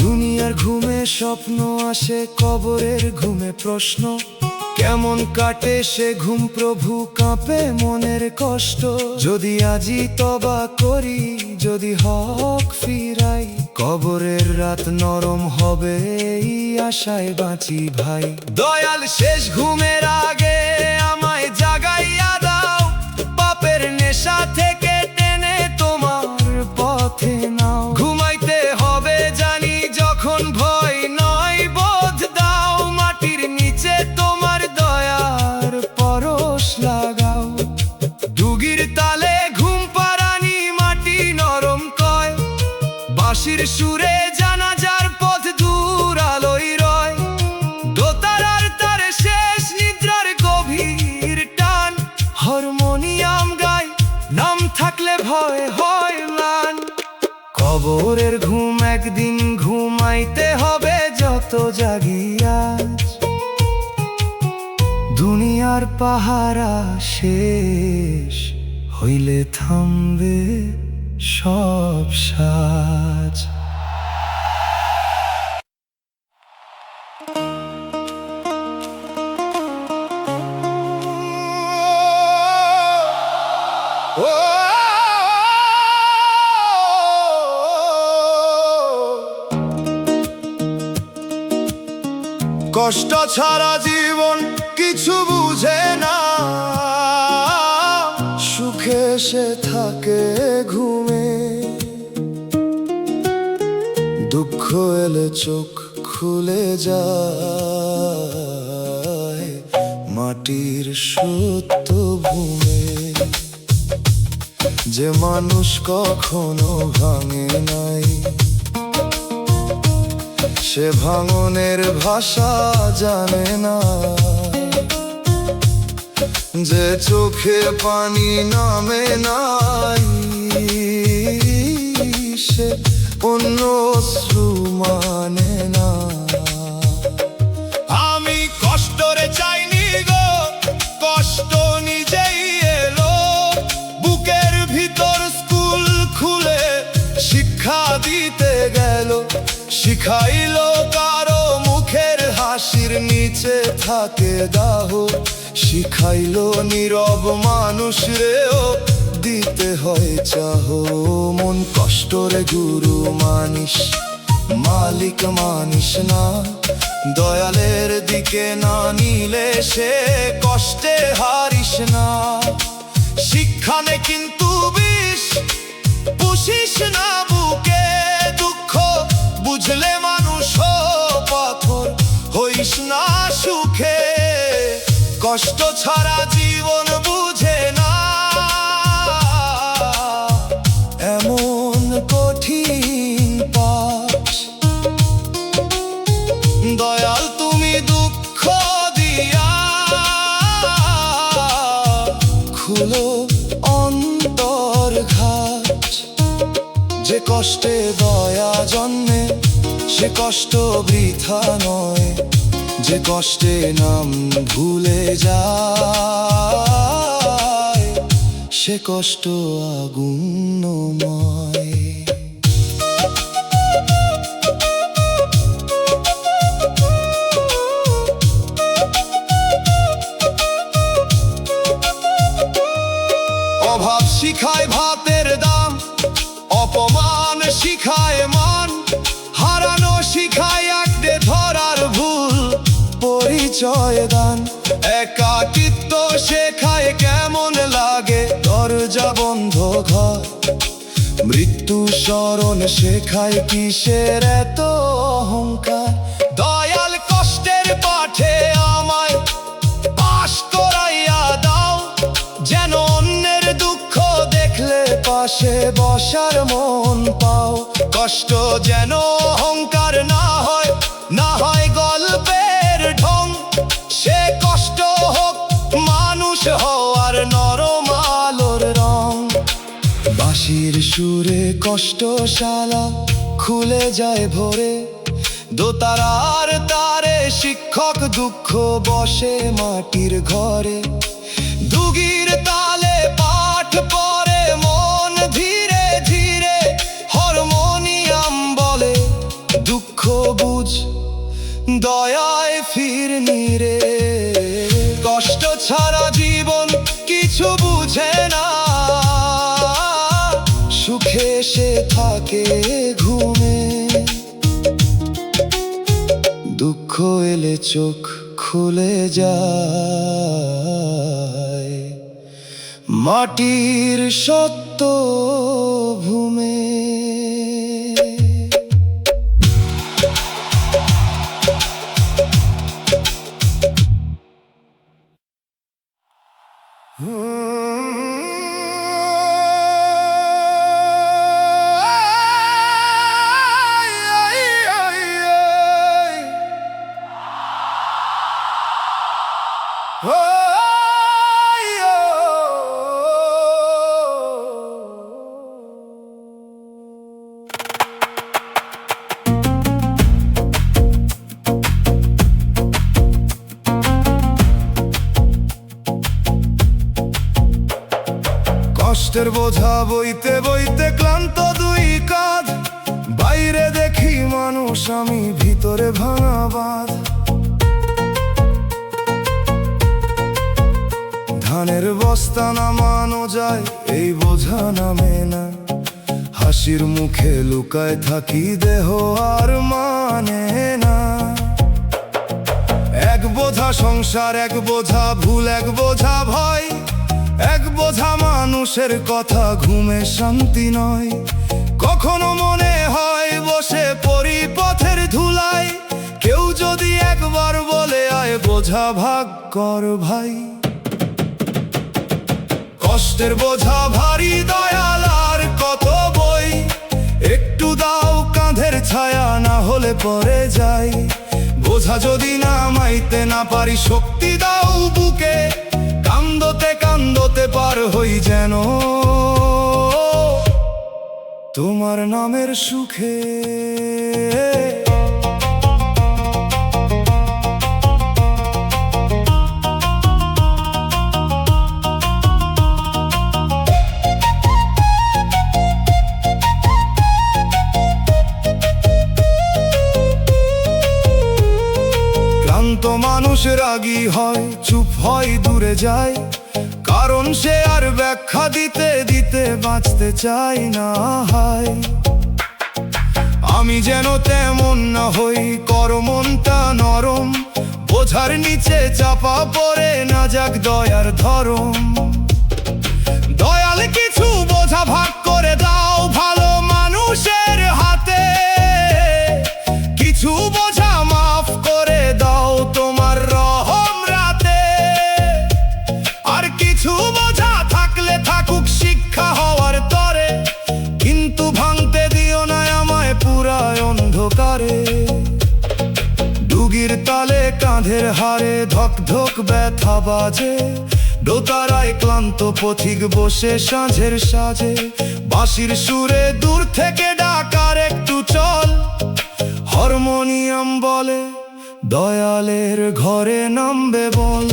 দুনিয়ার ঘুমে স্বপ্ন আসে, কবরের ঘুমে প্রশ্ন। কেমন কাটে সে ঘুম প্রভু, কাঁপে মনের কষ্ট। যদি আজি তবা করি, যদি হক ফিরাই, কবরের রাত নরম হবে এই আশায় বাঁচি ভাই। দয়াল শেষ ঘুমের আগে আমায় জাগাইয়া দাও, পাপের নেশা থেকে টেনে তোমার পথে নাও। ঘুমাইতে হবে জানি যখন ভয় নয় বোধ দাও, মাটির নিচে তোমার দয়ার পরশ লাগাও। ডুগির তালে ঘুম পাড়ানি মাটি নরম কয়, বাঁশির সুরে জানাজার পথ দূর আলোয় রয়। দোতারার তারে শেষ নিদ্রার গভীর টান, হারমোনিয়াম গায় নাম থাকলে ভয় হয় ম্লান। কবরের ঘুম একদিন ঘুমাইতে হবে যত জাগিয়া, দুনিয়ার পাহারা শেষ হইলে থামবে সব সাজ। কষ্ট ছাড়া জীবন কিছু বুঝে না, সুখে সে থাকে ঘুমে। দুঃখ এলে চোখ খুলে যায় মাটির সত্য ভূমে। যে মানুষ কখনো ভাঙে নাই, সে ভাঙনের ভাষা জানে না। যে চোখে পানি নামে নাই, সে অন্য অশ্রু মানে না। আমি কষ্টরে চাইনি গো, কষ্ট নিজেই এলো। বুকের ভিতর স্কুল খুলে শিক্ষা দিতে গেল, শিখাইলো কারো মুখের হাসির নিচে থাকে দাহ। শিখাইলো নীরব মানুষ রেও দিতে হয় চাহ। মন কষ্টরে গুরু মানিস, মালিক মানিস না। দয়ালের দিকে না নিলে সে কষ্টে হারিস না। শিক্ষানে কিন্তু বিষ পুষিস না বুকে, দুঃখ বুঝলে মানুষ পাথর হইস না সুখে। কষ্ট ছাড়া জীবন বুঝে না, এমন কঠিন পাঠ। দয়াল তুমি দুঃখ দিয়া খুলো অন্তর ঘাট। কষ্টে দয়া জন্মে, সে কষ্ট বৃথা নয়। যে কষ্টে নাম ভুলে যায়, সে কষ্ট আগুনময়। অভাব শিখায় ভাতের দাম, অপমান শিখায় মান, হারানো শিখায় আঁকড়ে ধরার ভুল পরিচয় দান। একাকিত্ব শেখায় কেমন লাগে দরজা বন্ধ ঘর, মৃত্যু স্মরণ শেখায় কিসের এত অহংকার। দয়াল কষ্টের পাঠে আমায় পাশ করাইয়া দাও, যেন অন্যের দুঃখ দেখলে পাশে বসার মন পাও। কষ্ট যেন অহংকার না হয়, না হয় গল্পের ঢং। সে কষ্ট হোক মানুষ হওয়ার নরম আলোর রং। বাঁশির সুরে কষ্টশালা খুলে যায় ভোরে, দোতারার তারে শিক্ষক দুঃখ বসে মাটির ঘরে। দুগির তালে পাঠ পড়ে মন ধীরে ধীরে, হারমোনিয়াম বলে দুঃখ বুঝ দয়ায় ফিরনি রে। কষ্ট ছাড়া জীবন কিছু বুঝে না, সুখে সে থাকে ঘুমে। দুঃখ এলে চোখ খুলে যায় মাটির সত্য ভূমে। কষ্টের বোঝা বইতে বইতে ক্লান্ত দুই কাঁধ, বাইরে দেখি মানুষ আমি ভিতরে ভাঙা বাঁধ। ধানের বস্তা নামানো যায় এই বোঝা নামে না, হাসির মুখে লুকায় থাকি দেহ আর মানে না। এক বোঝা সংসার, এক বোঝা ভুল, এক বোঝা ভয়, এক বোঝা মানুষের কথা ঘুমে শান্তি নয়। কখনো মনে হয় বসে পড়ি পথের ধুলায়, কেউ যদি একবার বলে আয় বোঝা ভাগ কর ভাই। কষ্টের বোঝা ভারী দয়াল আর কত বই, একটু দাও কাঁধের ছায়া না হলে পড়ে যাই। বোঝা যদি নামাইতে না পারি শক্তি দাও বুকে, কান্দতে কান্দতে পার হই যেন তোমার নামের সুখে। ক্লান্ত মানুষ রাগী হয়, চুপ হয়, দূরে যায়, কারণ সে আর ব্যাখ্যা দিতে দিতে বাঁচতে চাই না। হায় আমি যেন তেমন না হই, কর মনটা নরম, বোঝার নিচে চাপা পড়ে না যাক দয়ার ধরম। দয়াল কিছু বোঝা ভাগ করে দাও ভালো মানুষের হাতে, কিছু বোঝা মাফ করে দাও তোমার রহম রাতে। আর কিছু বোঝা থাকলে থাকুক শিক্ষা হওয়ার তরে, কিন্তু ভাঙতে দিও না আমায় পুরায় অন্ধকারে। ডুগির তালে কাঁধের হারে ধক ধক ব্যথা বাজে, দোতারায় ক্লান্ত পথিক বসে সাঁঝের সাজে, বাঁশির সুরে দূর থেকে ডাকার একটু চল, হারমোনিয়াম বলে দয়ালের ঘরে নামবে বল।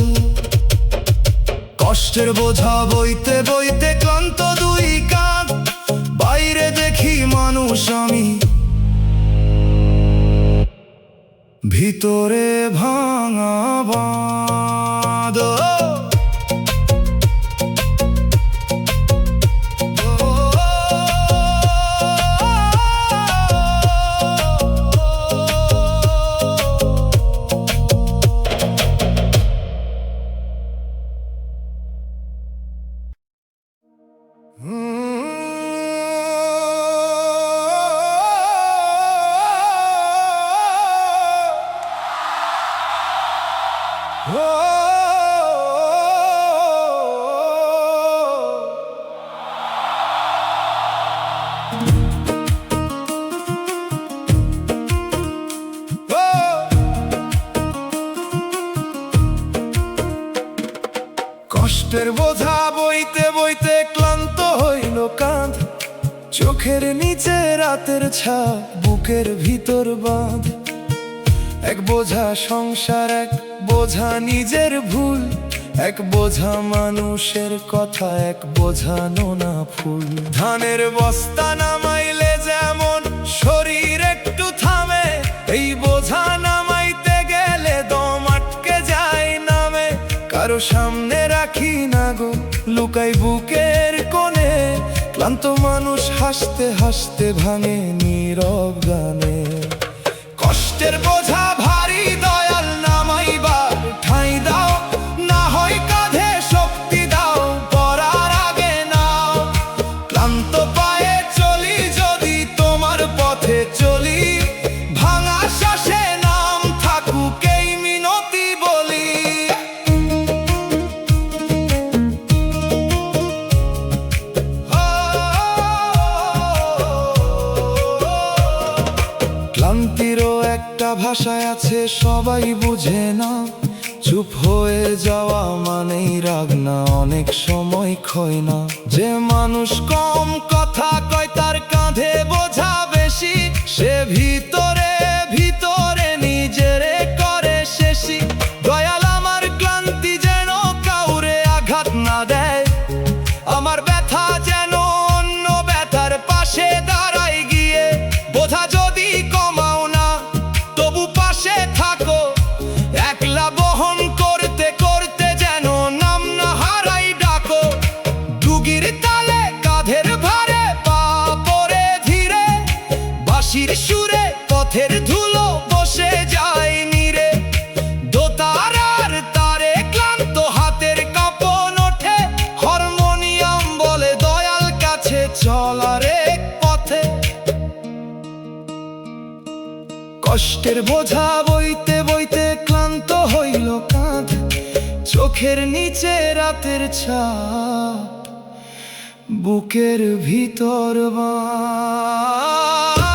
কষ্টের বোঝা বইতে বইতে ক্লান্ত দুই কাঁধ, বাইরে দেখি মানুষ আমি, ভিতরে ভাঙা বাঁধ। কষ্টের বোঝা বইতে বইতে ক্লান্ত হইল কাঁধ, চোখের নিচে রাতের ছাপ, বুকের ভিতর বাঁধ। এক বোঝা সংসার, এক বোঝা নিজের ভুল, এক বোঝা মানুষের কথা, এক বোঝা নোনা ফুল। ধানের বস্তা নামাইলে যেমন শরীর একটু থামে, এই বোঝা নামাইতে গেলে দম আটকে যায় নামে। কারো সামনে রাখি না গো, লুকাই বুকের কোণে, ক্লান্ত মানুষ হাসতে হাসতে ভাঙে নীরব গানে। কষ্টের বোঝা ভারী দয়াল নামাইবার ঠাঁই দাও, না হয় কাঁধে শক্তি দাও, পড়ার আগে নাও। ক্লান্ত পায়ে চলি যদি তোমার পথে চলি, ভাঙা শ্বাসে নাম থাকুক এই মিনতি বলি। ক্লান্তিরও একটা ভাষায় আছে, সবাই বুঝে না। চুপ হয়ে যাওয়া মানেই রাগ না, অনেক সময় ক্ষয় না। যে মানুষ কম কথা কয় তার কাঁধে বোঝা বেশি, সে ভিতরে ভিতরে নিজেরে করে শেষি। দয়াল আমার ক্লান্তি যেন কাউরে আঘাত না দেয়, আমার ব্যথা যেন অন্য ব্যথার পাশে দাঁড়ায় গিয়ে। বোঝা যদি কমাও না তবু পাশে থাকো, একলা বহন করতে করতে যেন নাম না হারাই ডাকো। ডুগির তালে কাঁধের ভারে পা পড়ে ধীরে, বাঁশির সুরে পথের ধুলো বসে যায় নীরে। দোতারার তারে ক্লান্ত হাতের কাঁপন ওঠে, হারমোনিয়াম বলে দয়াল কাছে চলার এক পথে। কষ্টের বোঝা বইতে বইতে ক্লান্ত হইল কাঁধ, চোখের নিচে রাতের ছাপ, বুকের ভিতর বাঁধ।